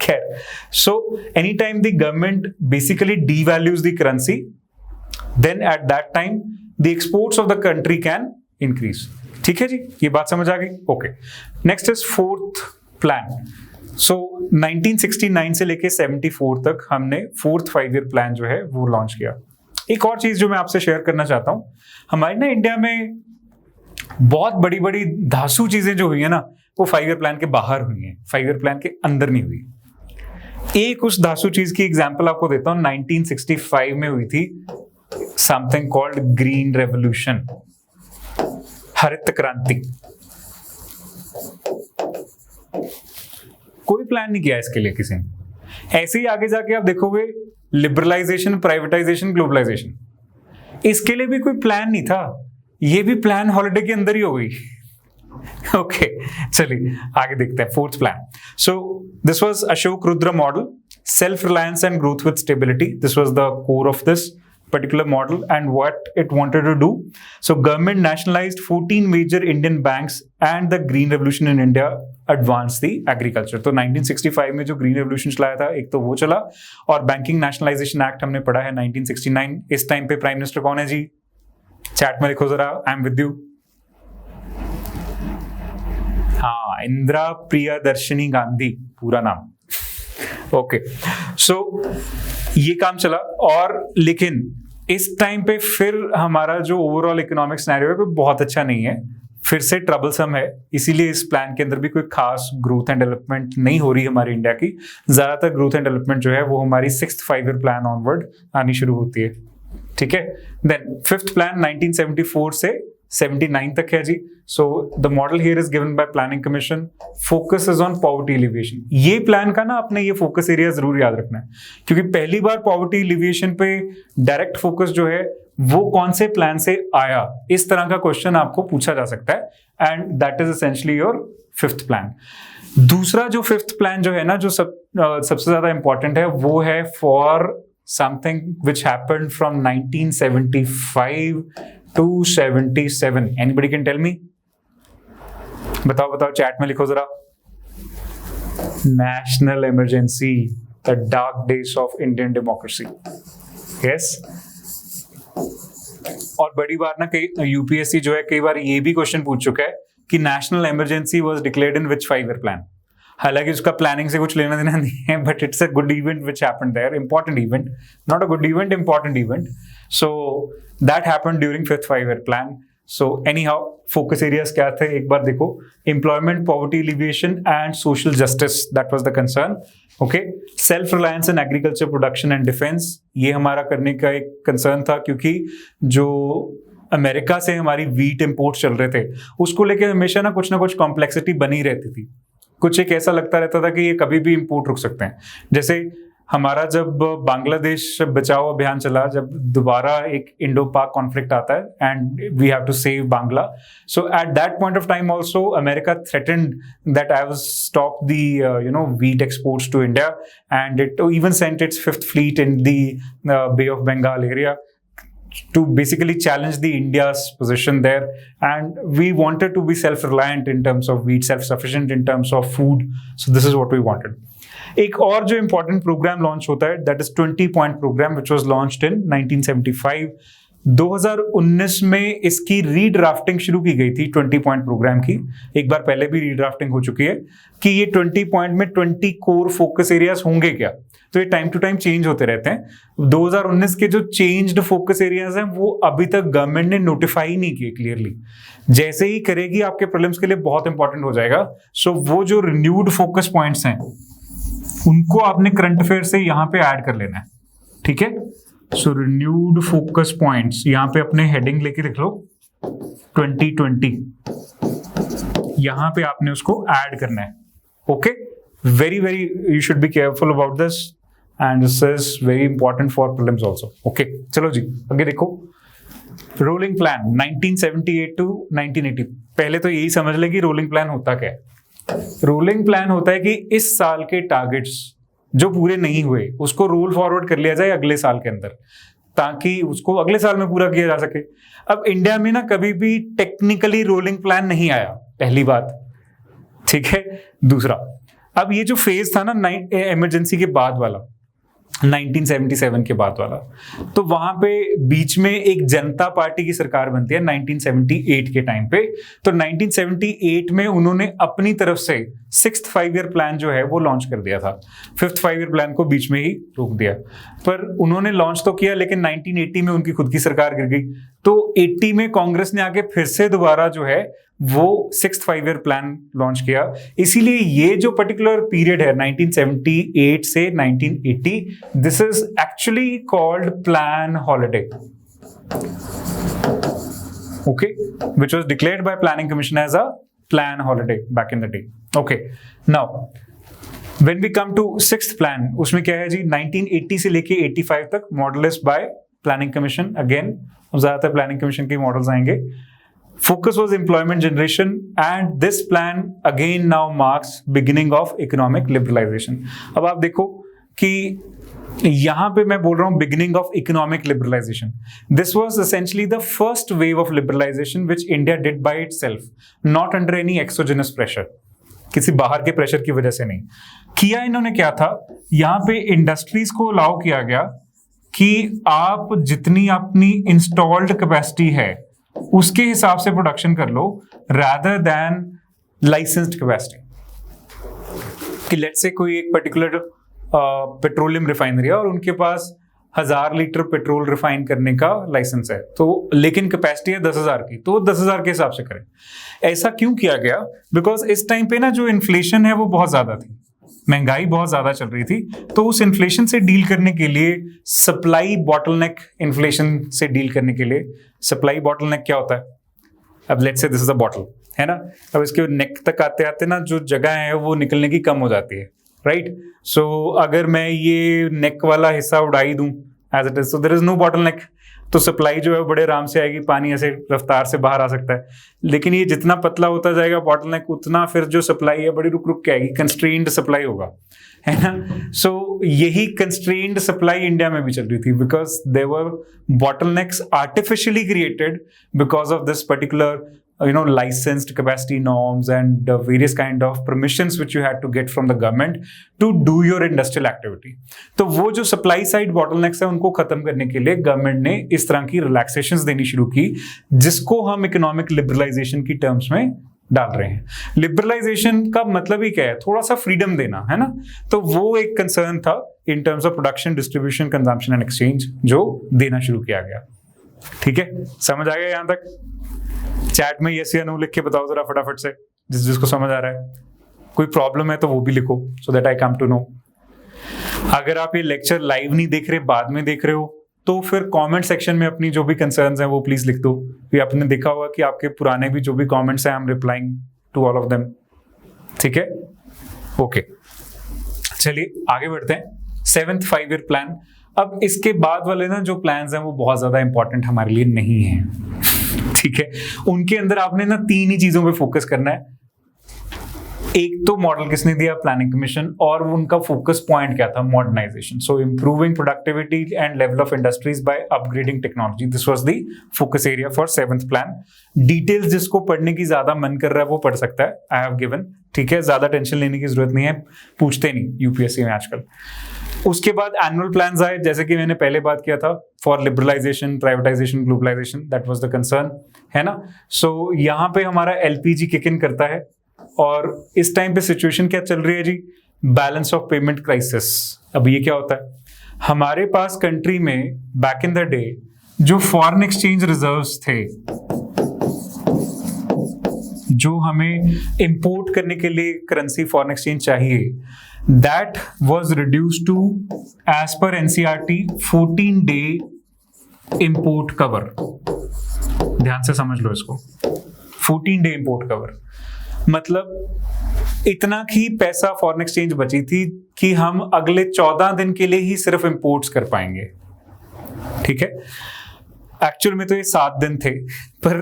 खैर, so any time the government basically devalues the currency, then at that time the exports of the country can increase. ठीक है जी, ये बात समझ आ गई. Okay, next is fourth plan. So 1969 से लेके 74 तक हमने फोर्थ 5 ईयर प्लान जो है वो लॉन्च किया. एक और चीज जो मैं आपसे शेयर करना चाहता हूं, हमारे ना इंडिया में बहुत बड़ी बड़ी धांसू चीजें जो हुई है ना, वो 5 ईयर प्लान के बाहर हुई हैं, 5 ईयर प्लान के अंदर नहीं हुई. एक उस धांसू चीज की एग्जांपल आपको देता हूं. 1965 में हुई थी समथिंग कॉल्ड ग्रीन रेवोल्यूशन, हरित क्रांति. कोई प्लान नहीं किया इसके लिए किसी ने. ऐसे ही आगे जाके आप देखोगे लिबरलाइजेशन, प्राइवेटाइजेशन, ग्लोबलाइजेशन, इसके लिए भी कोई प्लान नहीं था. ये भी प्लान हॉलिडे के अंदर ही हो गई. ओके, चलिए आगे देखते हैं. Fourth plan. So this was Ashok Rudra model, self reliance and growth with stability. This was the core of this particular model and what it wanted to do. So government nationalized 14 major Indian banks and the green revolution in India advanced the agriculture. तो 1965 में जो green revolution चलाया था, एक तो वो चला, और बैंकिंग नेशनलाइजेशन एक्ट हमने पढ़ा है 1969. इस टाइम पे प्राइम मिनिस्टर कौन है जी? चैट में लिखो जरा, आई एम विद यू. हाँ, इंदिरा प्रियदर्शनी गांधी पूरा नाम. ओके, सो ये काम चला. और लेकिन इस टाइम पे फिर हमारा जो ओवरऑल इकोनॉमिक सिनेरियो है कोई बहुत अच्छा नहीं है, फिर से ट्रबलसम है. इसीलिए इस प्लान के अंदर भी कोई खास ग्रोथ एंड डेवलपमेंट नहीं हो रही हमारी इंडिया की. ज्यादातर ग्रोथ एंड डेवलपमेंट जो है वो हमारी 6th 5 ईयर प्लान ऑनवर्ड आनी शुरू होती है. ठीक है. देन 5th प्लान 1974 से 79 तक है जी. So the model here is given by Planning Commission. Focus is on poverty alleviation. ये प्लान का ना अपने ये फोकस एरिया जरूर याद रखना है, क्योंकि पहली बार पॉवर्टी एलिविएशन पे डायरेक्ट फोकस जो है वो कौन से प्लान से आया, इस तरह का क्वेश्चन आपको पूछा जा सकता है. And that is essentially your fifth plan. दूसरा जो फिफ्थ प्लान जो है ना, जो सबसे ज्यादा इंपॉर्टेंट है, वो है for something which happened from 1975 to 77. Anybody can tell me? बताओ चैट में लिखो जरा. National emergency, the dark days of Indian democracy. Yes. और बड़ी बार ना कई यूपीएससी जो है कई बार ये भी क्वेश्चन पूछ चुका है कि national emergency was declared in which 5 year plan. हालांकि उसका प्लानिंग से कुछ लेना देना नहीं है, but it's a good event which happened there, important event, not a good event, important event. So that happened during 5th 5 year plan. So anyhow focus areas क्या थे एक बार देखो. Employment, poverty alleviation and social justice, that was the concern. Okay. Self reliance in agriculture, production and defence, ये हमारा करने का एक कंसर्न था, क्योंकि जो अमेरिका से हमारी वीट इंपोर्ट चल रहे थे उसको लेके हमेशा ना कुछ कॉम्प्लेक्सिटी बनी रहती थी. कुछ एक ऐसा लगता रहता था कि ये कभी भी इंपोर्ट रुक सकते हैं. जैसे हमारा जब बांग्लादेश बचाओ अभियान चला, जब दोबारा एक इंडो पाक कॉन्फ्लिक्ट आता है and we have to save Bangla, so at that point of time also America threatened that I will stop the wheat exports to India, and it even sent its 5th fleet in the Bay of Bengal area to basically challenge the India's position there. And we wanted to be self-reliant in terms of wheat, self-sufficient in terms of food. So this is what we wanted. एक और जो important program launch होता है, that is 20-point program, which was launched in 1975. 2019 में इसकी redrafting शुरू की गई थी 20 पॉइंट प्रोग्राम की. एक बार पहले भी रीड्राफ्टिंग हो चुकी है कि ये 20 पॉइंट में 20 कोर फोकस एरियाज होंगे क्या. तो ये टाइम टू टाइम चेंज होते रहते हैं. 2019 के जो चेंज्ड फोकस एरियाज हैं वो अभी तक गवर्नमेंट ने नोटिफाई नहीं किए क्लियरली. जैसे ही करेगी आपके प्रीलिम्स के लिए बहुत इंपॉर्टेंट हो जाएगा. सो वो जो रिन्यूड फोकस पॉइंट्स हैं उनको आपने करंट अफेयर से यहाँ पे ऐड कर लेना है. ठीक है. सो रिन्यूड फोकस पॉइंट्स यहाँ पे अपने हेडिंग लेके लिख लो 2020, यहाँ पे आपने उसको ऐड करना है. Okay. Very you should be careful about this, and this is very important for prelims also. Okay. चलो जी आगे देखो. Rolling plan 1978 to 1980. पहले तो यही समझ लें कि रोलिंग प्लान होता क्या है. रोलिंग प्लान होता है कि इस साल के टारगेट्स जो पूरे नहीं हुए उसको रोल फॉरवर्ड कर लिया जाए अगले साल के अंदर, ताकि उसको अगले साल में पूरा किया जा सके. अब इंडिया में ना कभी भी टेक्निकली रोलिंग प्लान नहीं आया, पहली बात. ठीक है. दूसरा, अब ये जो फेज था ना इमरजेंसी के बाद वाला, 1977 के बाद वाला, तो वहां पे बीच में एक जनता पार्टी की सरकार बनती है 1978 के टाइम पे. तो 1978 में उन्होंने अपनी तरफ से 6th 5 ईयर प्लान जो है वो लॉन्च कर दिया था. 5th 5 ईयर प्लान को बीच में ही रोक दिया. पर उन्होंने लॉन्च तो किया, लेकिन 1980 में उनकी खुद की सरकार गिर गई. तो 80 में कांग्रेस ने आके फिर से दोबारा जो है वो 6th 5 ईयर प्लान लॉन्च किया. इसीलिए ये जो पर्टिकुलर पीरियड है 1978 से 1980, this is actually called plan holiday. Okay. Which was declared by planning commission as a plan holiday back in the day. Okay. Now when we come to 6th plan, उसमें क्या है जी, 1980 से लेके 85 तक model is by planning commission. Again ज्यादातर planning commission के models आएंगे. Focus was employment generation, and this plan again now marks beginning of economic liberalization. अब आप देखो कि यहां पे मैं बोल रहा हूं beginning of economic liberalization. This was essentially the first wave of liberalization which India did by itself, not under any exogenous pressure. किसी बाहर के प्रेशर की वजह से नहीं किया. इन्होंने क्या था, यहां पे इंडस्ट्रीज को अलाउ किया गया कि आप जितनी अपनी इंस्टॉल्ड कैपेसिटी है उसके हिसाब से प्रोडक्शन कर लो, rather than licensed capacity. कि लेट्स से कोई एक पर्टिकुलर पेट्रोलियम रिफाइनरी है और उनके पास 1000 लीटर पेट्रोल रिफाइन करने का लाइसेंस है, तो लेकिन कैपेसिटी है 10,000 की, तो 10,000 के हिसाब से करें. ऐसा क्यों किया गया? बिकॉज इस टाइम पे ना जो इन्फ्लेशन है वो बहुत ज्यादा थी, महंगाई बहुत ज्यादा चल रही थी. तो उस इन्फ्लेशन से डील करने के लिए, सप्लाई बॉटलनेक इन्फ्लेशन से डील करने के लिए, सप्लाई बॉटलनेक क्या होता है? अब let's say this is a bottle, है ना, अब इसके नेक तक आते आते ना जो जगह है वो निकलने की कम हो जाती है, राइट। सो अगर मैं ये नेक वाला हिस्सा उड़ाई दूं as it is, so there is no bottleneck, तो सप्लाई जो है वो बड़े आराम से आएगी, पानी ऐसे रफ्तार से बाहर आ सकता है। लेकिन ये जितना पतला होता जाएगा बॉटल नेक, उतना फिर जो सप्लाई है बड़ी रुक रुक के आएगी, कंस्ट्रेन्ड सप्लाई होगा, है ना। सो यही कंस्ट्रेन्ड सप्लाई इंडिया में भी चल रही थी, because there were bottlenecks artificially created because of this particular licensed capacity norms and various kind of permissions which you had to get from the government to do your industrial activity. तो वो जो supply side bottlenecks है उनको खत्म करने के लिए government ने इस तरह की रिलैक्सेशंस देनी शुरू की, जिसको हम इकोनॉमिक लिबरलाइजेशन की टर्म्स में डाल रहे हैं। लिबरलाइजेशन का मतलब ही क्या है? थोड़ा सा फ्रीडम देना, है ना। तो वो एक कंसर्न था in terms of production, distribution, consumption and exchange, जो देना शुरू किया गया। ठीक है, समझ आ गया यहां तक? चैट में यस या नो लिख के बताओ जरा फटाफट से, जिसको समझ आ रहा है। कोई प्रॉब्लम है तो वो भी लिखो, so that I come to know. अगर आप ये लेक्चर लाइव नहीं देख रहे, बाद में देख रहे हो, तो फिर कमेंट सेक्शन में अपनी जो भी कंसर्न्स हैं वो प्लीज लिख दो। ये आपने देखा होगा कि आपके पुराने भी जो भी कमेंट्स हैं, I am replying to all of them. ठीक है, ओके, चलिए आगे बढ़ते हैं। 7th 5 year plan. अब इसके बाद वाले ना जो प्लान्स हैं वो बहुत ज्यादा इंपॉर्टेंट हमारे लिए नहीं है, ठीक है। उनके अंदर आपने ना 3 ही चीजों पे फोकस करना है। एक तो मॉडल किसने दिया? प्लानिंग कमीशन, और उनका फोकस पॉइंट क्या था? Modernisation. So improving productivity and level of industries by upgrading technology, this was the focus area for 7th plan. Details जिसको पढ़ने की ज्यादा मन कर रहा है वो पढ़ सकता है, आई हैव गिवन, ठीक है, ज्यादा टेंशन लेने की जरूरत नहीं है, पूछते नहीं यूपीएससी में आजकल। उसके बाद एनुअल प्लान्स आए, जैसे कि मैंने पहले बात किया था, for liberalisation, privatisation, globalisation, that was the concern, है ना। सो यहाँ पे हमारा एलपीजी किक इन करता है, और इस टाइम पे सिचुएशन क्या चल रही है जी? Balance of payment crisis. अब ये क्या होता है? हमारे पास कंट्री में बैक इन द डे जो फॉरेन एक्सचेंज रिजर्व्स थे, जो हमें इंपोर्ट करने के लिए करेंसी फॉरेन एक्सचेंज चाहिए, that was reduced to, as per NCERT, 14 day import cover. ध्यान से समझ लो इसको, 14 डे इंपोर्ट कवर मतलब इतना ही पैसा फॉरेन एक्सचेंज बची थी कि हम अगले 14 दिन के लिए ही सिर्फ इंपोर्ट्स कर पाएंगे, ठीक है। एक्चुअल में तो ये 7 दिन थे, पर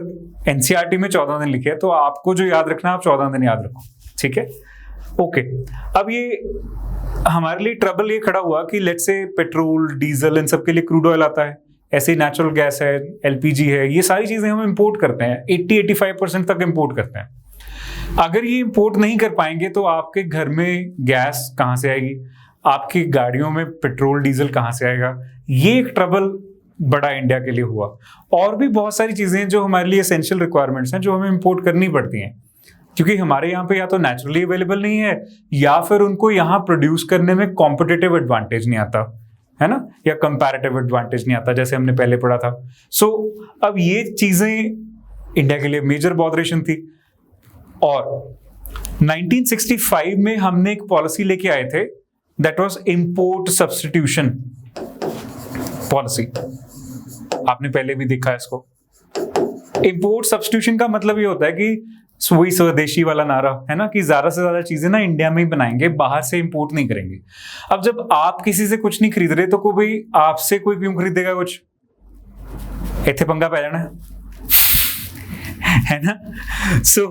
एनसीईआरटी में 14 दिन लिखे हैं, तो आपको जो याद रखना आप 14 दिन याद रखो, ठीक है, ओके। अब ये हमारे लिए ट्रबल ये खड़ा हुआ कि लेट्स से पेट्रोल, डीजल, इन सब के लिए क्रूड ऑयल आता है, ऐसे नेचुरल गैस है, एलपीजी है, ये सारी चीजें हम इंपोर्ट करते हैं, 80-85% तक इंपोर्ट करते हैं। अगर ये इंपोर्ट नहीं कर पाएंगे तो आपके घर में गैस कहां से आएगी? आपकी गाड़ियों में पेट्रोल, डीजल कहां से आएगा? ये एक ट्रबल बड़ा इंडिया के लिए हुआ। और भी बहुत सारी चीजें जो हमारे लिए एसेंशियल रिक्वायरमेंट्स हैं, जो हमें इंपोर्ट करनी पड़ती हैं, क्योंकि हमारे यहाँ पे या तो नेचुरली अवेलेबल नहीं है, या फिर उनको यहाँ प्रोड्यूस करने में कॉम्पिटिटिव एडवांटेज नहीं आता, है ना, या कंपैरेटिव एडवांटेज नहीं आता, जैसे हमने पहले पढ़ा था। सो अब ये चीजें इंडिया के लिए मेजर बॉदरेशन थी। और 1965 में हमने एक पॉलिसी लेके आए थे, that was import substitution policy. आपने पहले भी देखा है इसको। इंपोर्ट सब्स्टिट्यूशन का मतलब ये होता है कि वही स्वदेशी वाला नारा है ना, कि ज्यादा से ज्यादा चीजें ना इंडिया में ही बनाएंगे, बाहर से इंपोर्ट नहीं करेंगे। अब जब आप किसी से कुछ नहीं खरीद रहे तो कोई आपसे कोई क्यों खरीदेगा कुछ? इत्थे पंगा पै जाना है ना। सो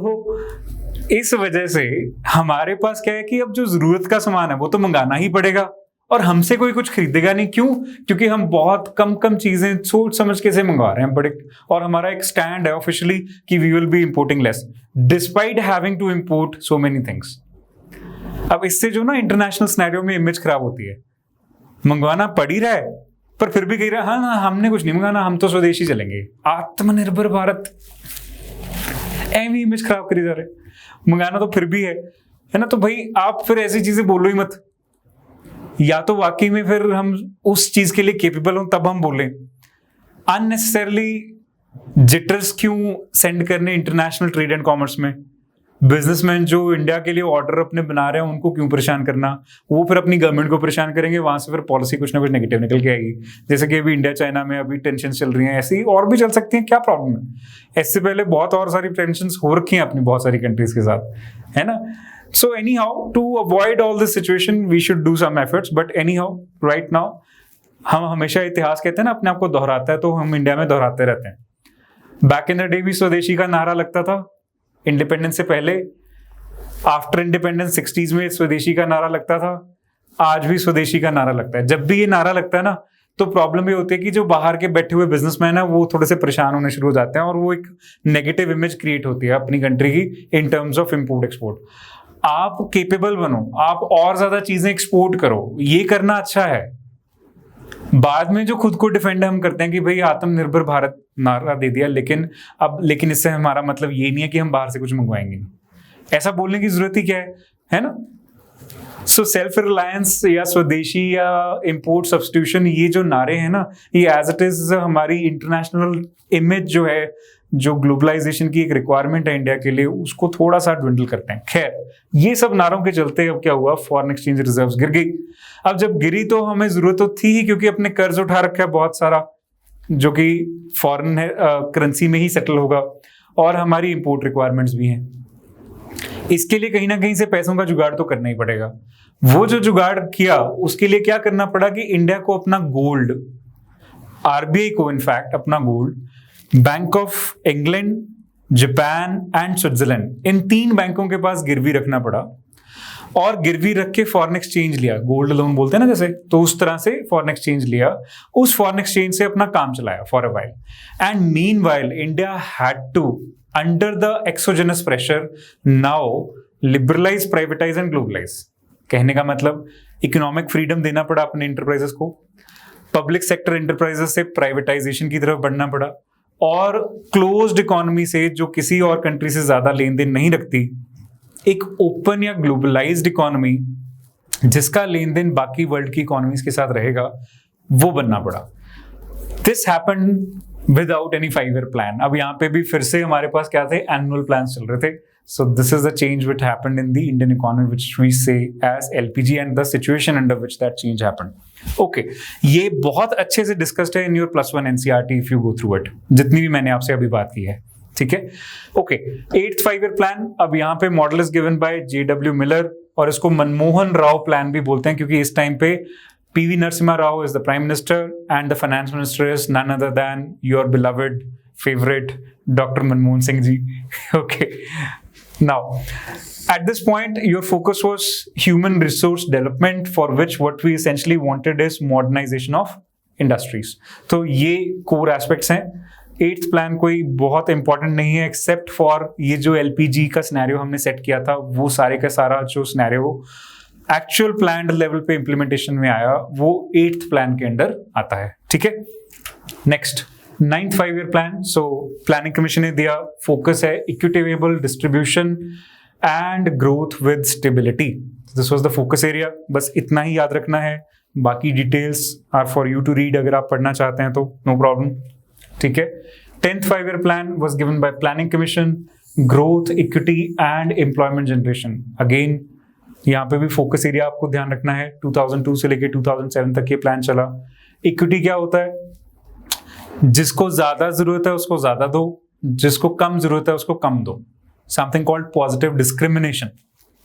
इस वजह से हमारे पास क्या है कि अब जो जरूरत का सामान है वो तो मंगाना ही पड़ेगा, और हमसे कोई कुछ खरीदेगा नहीं। क्यों? क्योंकि हम बहुत कम चीजें सोच समझ के से मंगवा रहे हैं बड़े, और हमारा एक स्टैंड है ऑफिशियली कि we will be importing less despite having to import so many things. अब इससे जो ना इंटरनेशनल सिनेरियो में इमेज खराब होती है, मंगवाना पड़ ही रहा है पर फिर भी कह रहा है हाँ ना हमने कुछ नहीं मंगाना, हम तो स्वदेशी चलेंगे, आत्मनिर्भर भारत, एवं इमेज खराब करी जा रहे, मंगाना तो फिर भी है ना। तो भाई आप फिर ऐसी चीजें बोलो ही मत, या तो वाकई में फिर हम उस चीज के लिए केपेबल हो तब हम बोलें। अननेसेसरली जिटर्स क्यों सेंड करने इंटरनेशनल ट्रेड एंड कॉमर्स में? बिजनेसमैन जो इंडिया के लिए ऑर्डर अपने बना रहे हैं उनको क्यों परेशान करना, वो फिर अपनी गवर्नमेंट को परेशान करेंगे, वहां से फिर पॉलिसी कुछ ना कुछ नेगेटिव निकल के आएगी। जैसे कि अभी इंडिया चाइना में अभी टेंशन चल रही है, ऐसी और भी चल सकती है, क्या प्रॉब्लम है? इससे पहले बहुत और सारी टेंशन हो रखी हैं अपनी बहुत सारी कंट्रीज के साथ, है ना। So anyhow to avoid all this situation we should do some efforts, but anyhow right now हम हमेशा इतिहास कहते हैं ना अपने आप को दोहराता है, तो हम इंडिया में दोहराते रहते हैं। बैक इन द डे भी स्वदेशी का नारा लगता था इंडिपेंडेंस से पहले, आफ्टर इंडिपेंडेंस 60s में स्वदेशी का नारा लगता था, आज भी स्वदेशी का नारा लगता है। जब भी ये नारा लगता है ना तो प्रॉब्लम ये होती है कि जो बाहर के बैठे हुए बिजनेसमैन है वो थोड़े से परेशान होने शुरू हो जाते हैं और वो एक नेगेटिव इमेज क्रिएट होती है अपनी कंट्री की in terms of import export. आप केपेबल बनो, आप और ज्यादा चीजें एक्सपोर्ट करो, ये करना अच्छा है। बाद में जो खुद को डिफेंड हम करते हैं कि भाई आत्मनिर्भर भारत नारा दे दिया, लेकिन इससे हमारा मतलब ये नहीं है कि हम बाहर से कुछ मंगवाएंगे, ऐसा बोलने की जरूरत ही क्या है ना। सो सेल्फ रिलायंस या स्वदेशी या इंपोर्ट सब्स्टिट्यूशन, ये जो नारे हैं ना, ये एज इट इज हमारी इंटरनेशनल इमेज जो है, जो ग्लोबलाइजेशन की एक रिक्वायरमेंट है इंडिया के लिए, उसको थोड़ा सा ड्विंडल करते हैं। खैर, ये सब नारों के चलते अब क्या हुआ, फॉरेन एक्सचेंज रिजर्व्स गिर गई। अब जब गिरी तो हमें जरूरत तो थी ही, क्योंकि अपने कर्ज उठा रखा है बहुत सारा जो कि फॉरेन करेंसी में ही सेटल होगा, और हमारी इंपोर्ट रिक्वायरमेंट्स भी हैं। इसके लिए कहीं ना कहीं से पैसों का जुगाड़ तो करना ही पड़ेगा। वो जो जुगाड़ किया उसके लिए क्या करना पड़ा कि इंडिया को अपना गोल्ड, आरबीआई को इनफैक्ट अपना gold bank of England, Japan and Switzerland, इन 3 बैंकों के पास गिरवी रखना पड़ा, और गिरवी रख के फॉरेन एक्सचेंज लिया, गोल्ड लोन बोलते हैं ना जैसे, तो उस तरह से फॉरेन एक्सचेंज लिया, उस फॉरेन एक्सचेंज से अपना काम चलाया for a while. And meanwhile India had to, under the exogenous pressure, now liberalise, privatise and globalise. कहने का मतलब इकोनॉमिक फ्रीडम देना पड़ा अपने इंटरप्राइजेस को, पब्लिक सेक्टर इंटरप्राइजेस से प्राइवेटाइजेशन की तरफ बढ़ना पड़ा, और क्लोज्ड इकोनॉमी से, जो किसी और कंट्री से ज्यादा लेन देन नहीं रखती, एक ओपन या ग्लोबलाइज्ड इकोनॉमी जिसका लेन देन बाकी वर्ल्ड की इकोनॉमीज के साथ रहेगा, वो बनना पड़ा। This happened without any 5-year plan. अब यहाँ पे भी फिर से हमारे पास क्या थे, एनुअल प्लान चल रहे थे। So this is the change which happened in the Indian economy, which we say as LPG, and the situation under which that change happened. Okay, ये बहुत अच्छे से discussed है in your +1 NCERT if you go through it, जितनी भी मैंने आपसे अभी बात की है, ठीक है। Okay, 8th 5-year plan, अब यहाँ पे model is given by JW Miller, और इसको मनमोहन राव प्लान भी बोलते हैं, क्योंकि इस टाइम पे PV Narasimha Rao is the prime minister and the finance minister is none other than your beloved favourite doctor Manmohan Singh ji. Okay. Now, at this point, your focus was human resource development, for which what we essentially wanted is modernization of industries. तो ये core aspects हैं। 8th plan कोई बहुत important नहीं है, except for ये जो LPG का scenario हमने set किया था, वो सारे का सारा जो scenario actual planned level पे implementation में आया, वो 8th plan के अंदर आता है, ठीक है। Next, 9th 5-year plan, so planning commission ने दिया, फोकस है equitable distribution and growth with stability. This was the focus area, बस इतना ही याद रखना है, बाकी details are for you to read, अगर आप पढ़ना चाहते हैं तो नो प्रॉब्लम, ठीक है। 10th 5-year plan was given by planning commission, growth, equity and employment generation. Again यहाँ पे भी फोकस एरिया आपको ध्यान रखना है, 2002 से लेके 2007 तक ये प्लान चला। इक्विटी क्या होता है, जिसको ज्यादा जरूरत है उसको ज्यादा दो, जिसको कम जरूरत है उसको कम दो, समथिंग कॉल्ड पॉजिटिव डिस्क्रिमिनेशन,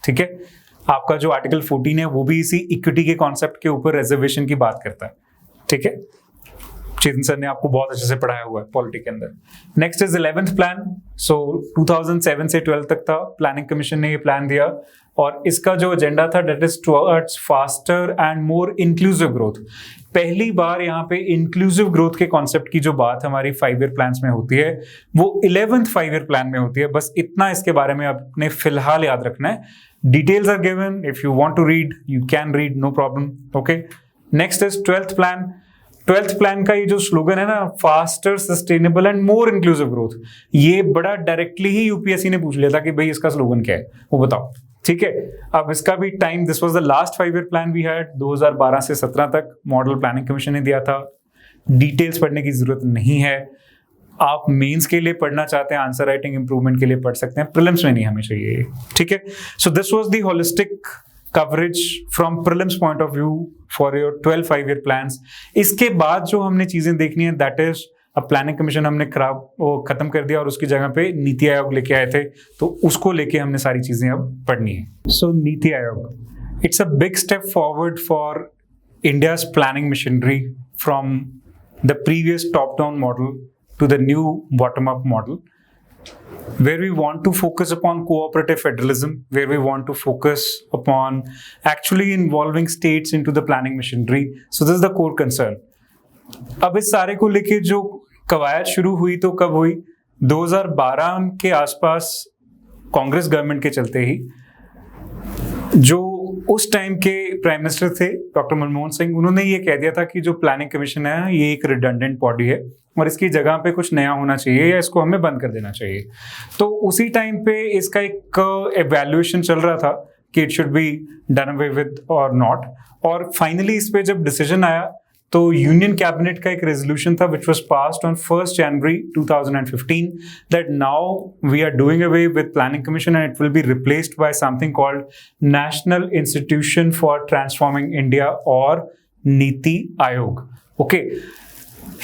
ठीक है। आपका जो आर्टिकल 14 है वो भी इसी इक्विटी के कॉन्सेप्ट के ऊपर रिजर्वेशन की बात करता है, ठीक है। चेतन सर ने आपको बहुत अच्छे से पढ़ाया हुआ है पॉलिटी के अंदर। नेक्स्ट इज 11th प्लान, सो 2007 से 12 तक था, प्लानिंग कमीशन ने ये प्लान दिया, और इसका जो एजेंडा था that is towards faster and more inclusive growth. पहली बार यहाँ पे इंक्लूसिव ग्रोथ के कॉन्सेप्ट की जो बात हमारी 5-year प्लान्स में होती है, वो 11th 5-year प्लान में होती है। बस इतना इसके बारे में आपने फिलहाल याद रखना है। Details are given, if you want to read you can read, no problem, okay. Next is 12th plan. 12th plan का ये जो स्लोगन है ना, faster, sustainable and more inclusive growth, ये बड़ा डायरेक्टली ही यूपीएससी ने पूछ लिया था कि भाई इसका स्लोगन क्या है, वो बताओ, ठीक है। अब इसका भी time, this was the last 5-year plan we had, 2012 से 17 तक मॉडल प्लानिंग कमीशन ने दिया था। डिटेल्स पढ़ने की जरूरत नहीं है, आप मेंस के लिए पढ़ना चाहते हैं, आंसर राइटिंग इंप्रूवमेंट के लिए पढ़ सकते हैं, प्रीलिम्स में नहीं हमें चाहिए, ठीक है। सो this was the holistic coverage from prelims point of view for your 12 5-year plans. इसके बाद जो हमने चीजें देखनी है दैट इज अब प्लानिंग कमीशन हमने खत्म कर दिया और उसकी जगह पे नीति आयोग लेके आए थे, तो उसको लेके हमने सारी चीजें अब पढ़नी है। सो NITI Aayog, it's a big step forward for India's planning machinery from the previous top-down model to the new bottom-up model, where we want to focus upon cooperative federalism, where we want to focus upon actually involving states into the planning machinery. So this is the core concern. अब इस सारे को लेके जो कवायद शुरू हुई तो कब हुई? 2012 के आसपास कांग्रेस गवर्नमेंट के चलते ही जो उस टाइम के प्राइम मिनिस्टर थे डॉक्टर मनमोहन सिंह, उन्होंने ये कह दिया था कि जो प्लानिंग कमीशन है ये एक रिडंडेंट बॉडी है और इसकी जगह पे कुछ नया होना चाहिए या इसको हमें बंद कर देना चाहिए। तो उसी टाइम पे इसका एक एवैल्यूएशन चल रहा था कि it should be done away with और नॉट, और फाइनली इस पे जब डिसीजन आया तो यूनियन कैबिनेट का एक रेजोल्यूशन था which was passed on 1st January 2015 that now we are doing away with planning commission and it will be replaced by something called national institution for transforming India और नीति आयोग। Okay,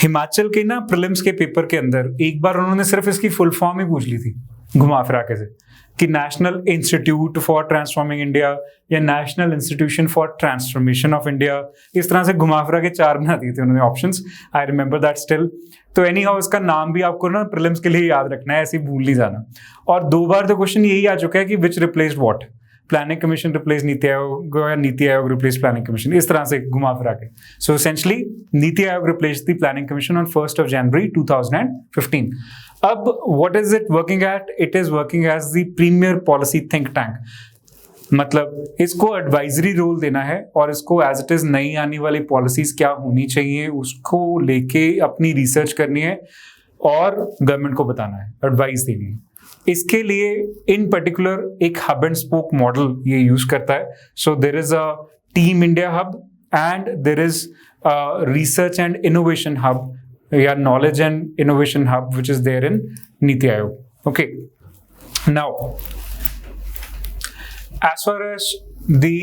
Himachal के ना prelims के paper के अंदर एक बार उन्होंने सिर्फ इसकी फुल फॉर्म ही पूछ ली थी घुमा फिरा के से कि national institute for transforming India या national institution for transformation of India, इस तरह से घुमा फिरा के 4 बना दिए थे उन्होंने options. I remember that still. तो एनी हाउ इसका नाम भी आपको ना प्रीलिम्स के लिए याद रखना है, ऐसे ही भूल नहीं जाना। और 2 बार तो क्वेश्चन यही आ चुका है कि which replaced what, planning commission replace NITI Aayog या NITI Aayog replace planning commission, इस तरह से घुमा फिरा के। So essentially NITI Aayog replace the planning commission on 1st January 2015। अब what is it working at? It is working as the premier policy think tank। मतलब इसको एडवाइजरी रोल देना है और इसको एज इट इज नई आने वाली पॉलिसीज क्या होनी चाहिए उसको लेके अपनी रिसर्च करनी है और गवर्नमेंट को बताना है, एडवाइस देनी है। इसके लिए इन पर्टिकुलर एक हब एंड स्पोक मॉडल ये यूज करता है। So there is a team India hub and there is research and innovation hub या knowledge and innovation hub which is there in Niti Aayog. Okay, now as far as the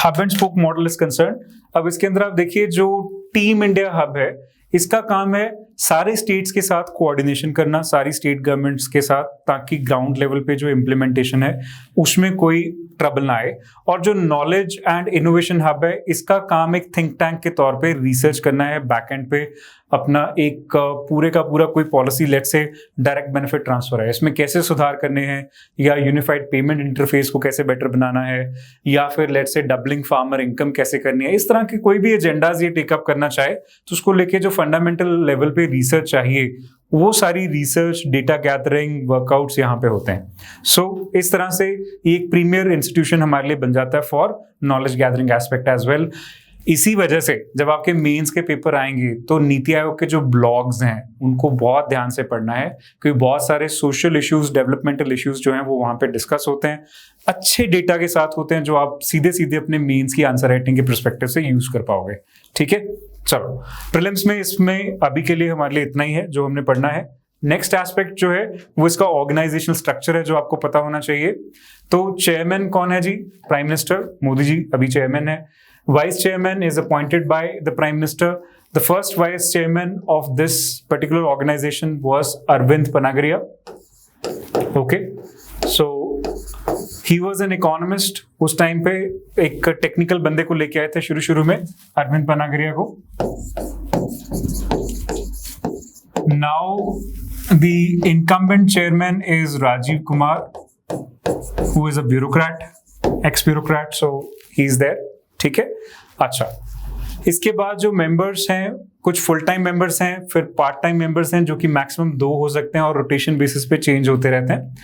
hub and spoke model is concerned, अब इसके अंदर आप देखिए जो team India hub है इसका काम है सारे स्टेट्स के साथ कोऑर्डिनेशन करना, सारी स्टेट गवर्नमेंट्स के साथ, ताकि ग्राउंड लेवल पे जो इम्प्लीमेंटेशन है उसमें कोई ट्रबल ना आए। और जो नॉलेज एंड इनोवेशन हब है इसका काम एक थिंक टैंक के तौर पे रिसर्च करना है, बैक एंड पे अपना एक पूरे का पूरा कोई पॉलिसी, लेट से डायरेक्ट बेनिफिट ट्रांसफर है, इसमें कैसे सुधार करने हैं, या यूनिफाइड पेमेंट इंटरफेस को कैसे बेटर बनाना है, या फिर लेट से डबलिंग फार्मर इनकम कैसे करनी है। इस तरह के कोई भी एजेंडाज ये टेकअप करना चाहे तो उसको लेके जो फंडामेंटल लेवल पे रिसर्च चाहिए वो सारी रिसर्च, डेटा गैदरिंग, वर्कआउट्स यहाँ पे होते हैं। सो इस तरह से एक प्रीमियर इंस्टीट्यूशन हमारे लिए बन जाता है for knowledge gathering aspect as well. इसी वजह से जब आपके मेंस के पेपर आएंगे तो नीति आयोग के जो ब्लॉग्स हैं उनको बहुत ध्यान से पढ़ना है, क्योंकि बहुत सारे सोशल इश्यूज, डेवलपमेंटल इश्यूज जो हैं वो वहाँ पे डिस्कस होते हैं, अच्छे डेटा के साथ होते हैं जो आप सीधे सीधे अपने मेंस की आंसर राइटिंग के पर्सपेक्टिव से यूज कर पाओगे। ठीक है, चलो प्रीलिम्स में इसमें अभी के लिए हमारे लिए इतना ही है जो हमने पढ़ना है। नेक्स्ट एस्पेक्ट जो है वो इसका ऑर्गेनाइजेशनल स्ट्रक्चर है जो आपको पता होना चाहिए। तो चेयरमैन कौन है जी? प्राइम मिनिस्टर मोदी जी अभी चेयरमैन है। Vice chairman is appointed by the Prime Minister. The first vice chairman of this particular organization was Arvind Panagaria. Okay, so he was an economist. उस टाइम पे एक टेक्निकल बंदे को लेके आए थे शुरू में, अरविंद पनागरिया को। Now the incumbent chairman is Rajiv Kumar, who is a bureaucrat, ex-bureaucrat, so he's there. ठीक है, अच्छा इसके बाद जो मेंबर्स हैं कुछ फुल टाइम मेंबर्स हैं, फिर पार्ट टाइम मेंबर्स हैं जो कि मैक्सिमम 2 हो सकते हैं और रोटेशन बेसिस पे चेंज होते रहते हैं।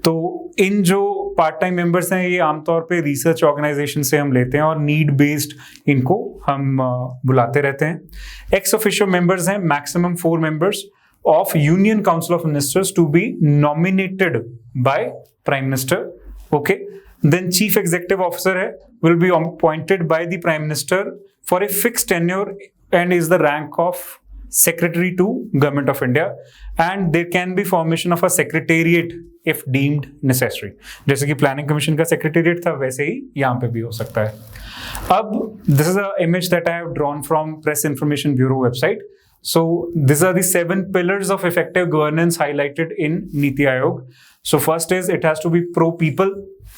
तो इन जो पार्ट टाइम मेंबर्स हैं ये आमतौर पे रिसर्च ऑर्गेनाइजेशन से हम लेते हैं और नीड बेस्ड इनको हम बुलाते रहते हैं। एक्स ऑफिशियो मेंबर्स हैं maximum 4 members of union council of ministers to be nominated by prime minister. Okay, then chief executive officer will be appointed by the prime minister for a fixed tenure and is the rank of secretary to Government of India, and there can be formation of a secretariat if deemed necessary. जैसे कि planning commission का secretariat था, वैसे ही यहाँ पे भी हो सकता है. अब this is a image that I have drawn from Press Information Bureau website. So these are the 7 pillars of effective governance highlighted in Niti Aayog. So first is it has to be pro people.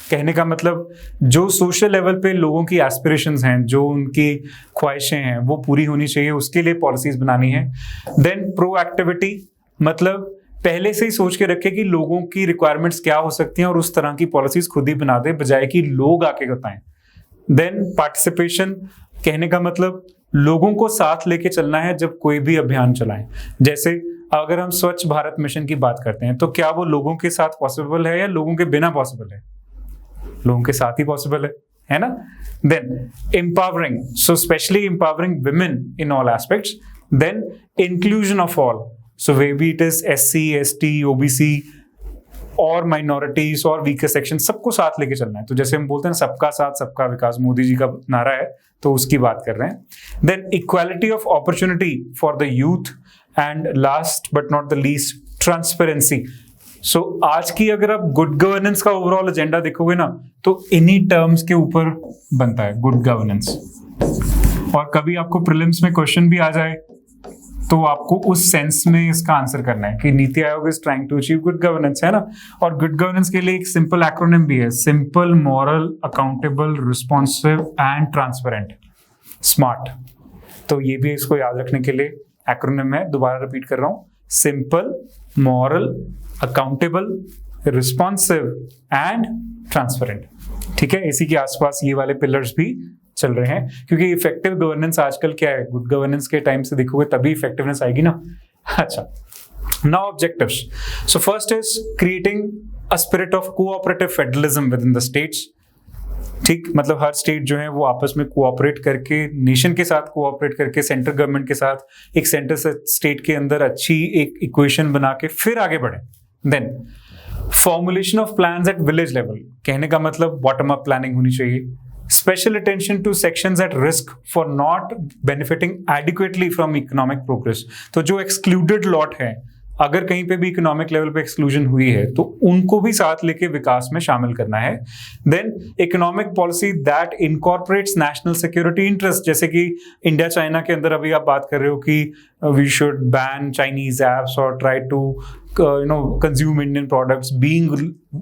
कहने का मतलब जो social level पे लोगों की aspirations हैं, जो उनकी ख्वाहिशें हैं, वो पूरी होनी चाहिए, उसके लिए पॉलिसीज बनानी है. देन प्रो एक्टिविटी, मतलब पहले से ही सोच के रखे कि लोगों की रिक्वायरमेंट्स क्या हो सकती हैं और उस तरह की पॉलिसीज खुद ही बना दे, बजाय कि लोग आके बताएं. देन पार्टिसिपेशन, कहने का मतलब लोगों को साथ लेके चलना है जब कोई भी अभियान चलाएं. जैसे अगर हम स्वच्छ भारत मिशन की बात करते हैं तो क्या वो लोगों के साथ पॉसिबल है या लोगों के बिना पॉसिबल है? लोगों के साथ ही पॉसिबल है ना. Then empowering, so specially empowering women in all aspects. Then inclusion of all, so may be it is SC, ST, OBC और माइनॉरिटीज और वीकर सेक्शन, सबको साथ लेके चलना है. तो जैसे हम बोलते हैं सबका साथ सबका विकास, मोदी जी का नारा है, तो उसकी बात कर रहे हैं. Then equality of opportunity for the youth, and last but not the least transparency. So आज की अगर आप गुड गवर्नेंस का ओवरऑल एजेंडा देखोगे ना, तो इन्हीं टर्म्स के ऊपर बनता है गुड गवर्नेंस. और कभी आपको प्रीलिम्स में क्वेश्चन भी आ जाए तो आपको उस सेंस में इसका आंसर करना है कि Niti Aayog is trying to achieve good governance, है ना. और गुड गवर्नेंस के लिए एक सिंपल एक्रोनिम भी है, simple, moral, accountable, responsive and transparent, smart. तो ये भी इसको याद रखने के लिए एक्रोनिम है. दोबारा रिपीट कर रहा हूं, simple, moral, accountable, responsive and transparent. ठीक है, इसी के आसपास ये वाले पिलर्स भी चल रहे हैं, क्योंकि इफेक्टिव गवर्नेंस आजकल क्या है, गुड गवर्नेंस के टाइम से देखोगे तभी इफेक्टिवनेस आएगी ना. अच्छा, now objectives. So first is creating a spirit of cooperative federalism with in the states. ठीक, मतलब हर स्टेट जो है वो आपस में कोऑपरेट करके, नेशन के साथ कोऑपरेट करके, सेंट्रल गवर्नमेंट के साथ एक सेंटर से स्टेट के अंदर अच्छी एक इक्वेशन बना के फिर आगे बढ़े. Then formulation of plans at village level, कहने का मतलब बॉटम अप प्लानिंग होनी चाहिए. Special attention to sections at risk for not benefiting adequately from economic progress. तो जो excluded lot है, अगर कहीं पे भी इकोनॉमिक लेवल पे एक्सक्लूजन हुई है तो उनको भी साथ लेके विकास में शामिल करना है. Then economic policy that incorporates national security interest, जैसे कि इंडिया चाइना के अंदर अभी आप बात कर रहे हो कि we should ban Chinese apps और try to consume Indian products, being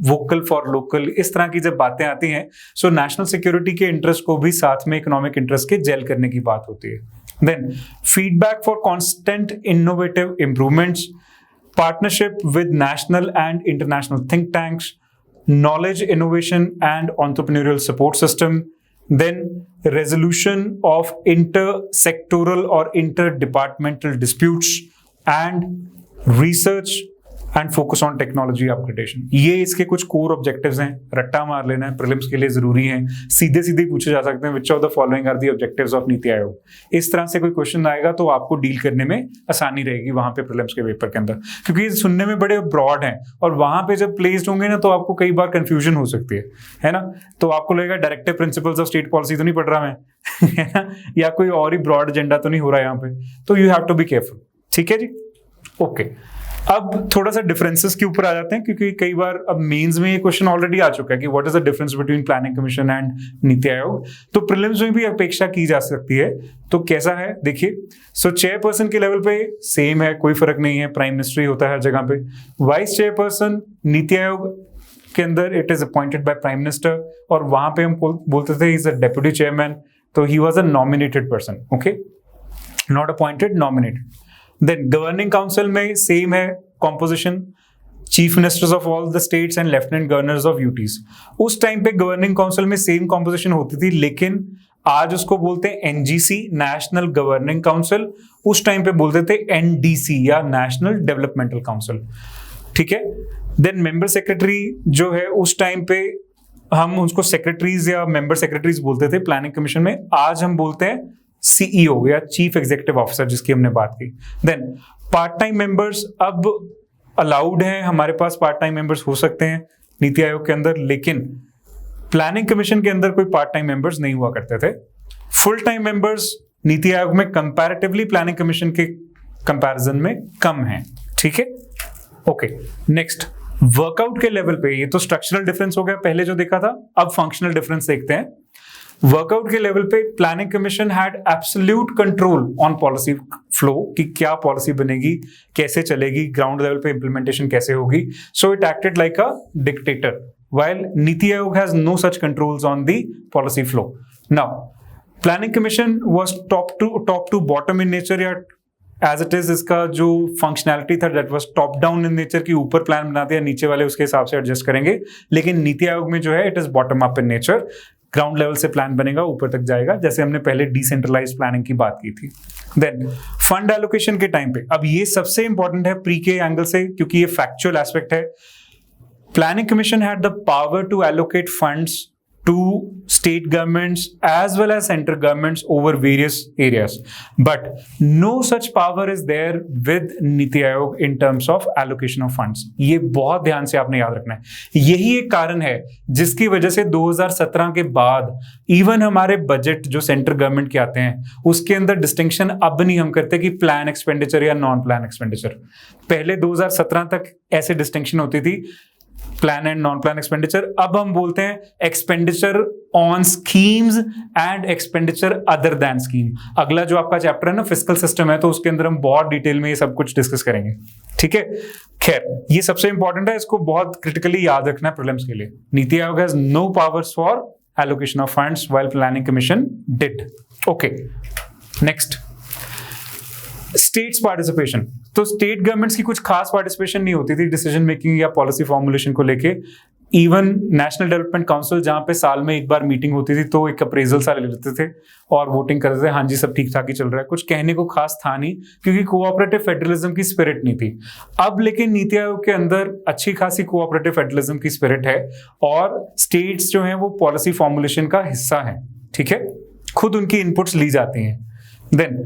vocal for local, इस तरह की जब बातें आती हैं, सो नेशनल सिक्योरिटी के इंटरेस्ट को भी साथ में इकोनॉमिक इंटरेस्ट के जेल करने की बात होती है. Then feedback for constant innovative improvements, partnership with national and international think tanks, knowledge innovation and entrepreneurial support system, then resolution of intersectoral or interdepartmental disputes, and research and focus on technology upgradation. ये इसके कुछ core objectives हैं, रट्टा मार लेना है, prelims के लिए जरूरी हैं, सीधे सीधे पूछे जा सकते हैं, which of the following are the objectives of NITI Aayog. इस तरह से कोई क्वेश्चन आएगा तो आपको डील करने में आसानी रहेगी वहां पे प्रीलिम्स के पेपर के अंदर, क्योंकि ये सुनने में बड़े ब्रॉड हैं और वहां पे जब प्लेस्ड होंगे ना तो आपको कई बार कंफ्यूजन हो सकती है ना. तो आपको लगेगा directive principles of state policy तो नहीं पढ़ रहा मैं या कोई और ही ब्रॉड एजेंडा तो नहीं हो रहा है यहाँ पे, तो you have to be careful. ठीक है जी, ओके. अब थोड़ा सा डिफरेंसेस के ऊपर आ जाते हैं, क्योंकि कई बार अब मेंस में ये क्वेश्चन ऑलरेडी आ चुका है कि what is the difference between planning commission and NITI Aayog. तो प्रीलिम्स में भी अपेक्षा की जा सकती है. तो कैसा है देखिए, सो चेयरपर्सन के लेवल पे सेम है, कोई फर्क नहीं है, प्राइम मिनिस्टर ही होता है हर जगह पे. वाइस चेयरपर्सन नीति आयोग के अंदर it is appointed by prime minister, और वहां पे हम बोलते थे इज अ डेप्यूटी चेयरमैन, तो he was a nominated person, okay, not appointed, nominated. Then governing council में सेम है composition, chief ministers of all the states and lieutenant governors of UTs. उस टाइम पे गवर्निंग काउंसिल में same composition होती थी, लेकिन आज उसको बोलते हैं एनजीसी, नेशनल गवर्निंग काउंसिल. उस टाइम पे बोलते थे एनडीसी या नेशनल डेवलपमेंटल काउंसिल. ठीक है. देन मेंबर सेक्रेटरी जो है उस टाइम पे हम उसको सेक्रेटरीज या मेंबर सेक्रेटरीज बोलते थे प्लानिंग कमीशन में, आज हम बोलते हैं सीईओ या चीफ एग्जीक्यूटिव ऑफिसर, जिसकी हमने बात की. देन पार्ट टाइम मेंबर्स अब अलाउड हैं, हमारे पास पार्ट टाइम मेंबर्स हो सकते हैं नीति आयोग के अंदर, लेकिन प्लानिंग कमीशन के अंदर कोई पार्ट टाइम मेंबर्स नहीं हुआ करते थे. Full time members NITI Aayog में कंपैरेटिवली प्लानिंग कमीशन के कंपैरिजन में कम है, ठीक है। ओके, नेक्स्ट वर्कआउट के लेवल पे, ये तो स्ट्रक्चरल डिफरेंस हो गया पहले जो देखा था, अब फंक्शनल डिफरेंस देखते हैं। वर्कआउट के लेवल पे planning commission had absolute control on policy flow, कि क्या पॉलिसी बनेगी, कैसे चलेगी, ग्राउंड लेवल पे इंप्लीमेंटेशन कैसे होगी। So it acted like a dictator, while Niti Aayog has no such controls on the policy flow. Now, Planning Commission was top to bottom in nature, या as it is इसका जो functionality था that was top down in nature, कि ऊपर plan बना दिया, नीचे वाले उसके हिसाब से एडजस्ट करेंगे। लेकिन नीति आयोग में जो है it is bottom up in nature, ground level से प्लान बनेगा, ऊपर तक जाएगा, जैसे हमने पहले डिसेंट्रलाइज्ड प्लानिंग की बात की थी। देन फंड एलोकेशन के टाइम पे, अब ये सबसे इंपॉर्टेंट है प्री के एंगल से, क्योंकि ये फैक्चुअल एस्पेक्ट है। Planning Commission had the power to allocate funds to state governments as well as central governments over various areas, but no such power is there with Niti Aayog in terms of allocation of funds. ये बहुत ध्यान से आपने याद रखना है। यही एक कारण है जिसकी वजह से 2017 के बाद इवन हमारे बजट जो सेंट्रल गवर्नमेंट के आते हैं उसके अंदर डिस्टिंक्शन अब नहीं हम करते कि प्लान एक्सपेंडिचर या नॉन प्लान एक्सपेंडिचर। पहले 2017 तक ऐसे डिस्टिंक्शन होती थी, plan and non plan expenditure. अब हम बोलते हैं expenditure on schemes and expenditure other than scheme. अगला जो आपका चैप्टर है ना फिस्कल सिस्टम है, तो उसके अंदर हम बहुत डिटेल में ये सब कुछ डिस्कस करेंगे, ठीक है। खैर, ये सबसे इंपॉर्टेंट है, इसको बहुत क्रिटिकली याद रखना है प्रीलिम्स के लिए। Niti Aayog has no powers for allocation of funds while planning commission did. Okay, next states participation. तो स्टेट गवर्नमेंट्स की कुछ खास पार्टिसिपेशन नहीं होती थी डिसीजन मेकिंग या पॉलिसी फॉर्मुलेशन को लेके। इवन नेशनल डेवलपमेंट काउंसिल, जहां पे साल में एक बार मीटिंग होती थी, तो एक अप्रेजल सा ले लेते थे और वोटिंग करते थे, हाँ जी सब ठीक ठाक ही चल रहा है, कुछ कहने को खास था नहीं, क्योंकि कोऑपरेटिव फेडरलिज्म की स्पिरिट नहीं थी। अब लेकिन नीति आयोग के अंदर अच्छी खासी कोऑपरेटिव फेडरलिज्म की स्पिरिट है और स्टेट्स जो है वो पॉलिसी फॉर्मुलेशन का हिस्सा है, ठीक है, खुद उनकी इनपुट्स ली जाती हैं। Then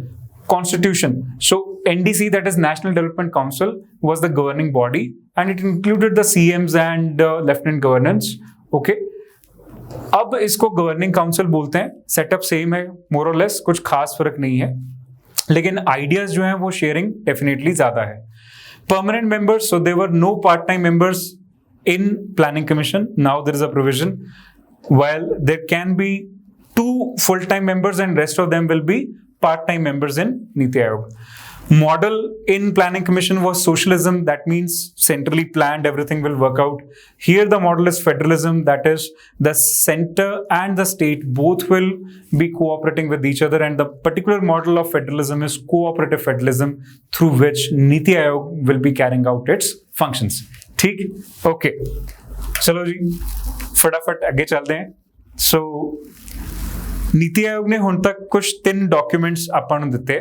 Constitution. So NDC, that is National Development Council, was the governing body and it included the CMs and Lieutenant Governors. Okay. अब इसको गवर्निंग काउंसिल बोलते हैं, सेटअप सेम है मोर और लेस, कुछ खास फर्क नहीं है, लेकिन आइडियाज जो हैं वो शेयरिंग डेफिनेटली ज्यादा है। Permanent members, so there were no part time members in planning commission. Now there is a provision while there can be 2 full-time members and rest of them will be part-time members in Niti Aayog. Model in Planning Commission was socialism. That means centrally planned, everything will work out. Here the model is federalism. That is the center and the state both will be cooperating with each other, and the particular model of federalism is cooperative federalism through which Niti Aayog will be carrying out its functions. ठीक? Okay. चलो जी फटाफट आगे चलते हैं। सो ਨੀਤੀ ਆਯੋਗ ਨੇ ਹੁਣ ਤੱਕ ਕੁਝ 3 ਡਾਕੂਮੈਂਟਸ ਆਪਾਂ ਨੂੰ ਦਿੱਤੇ।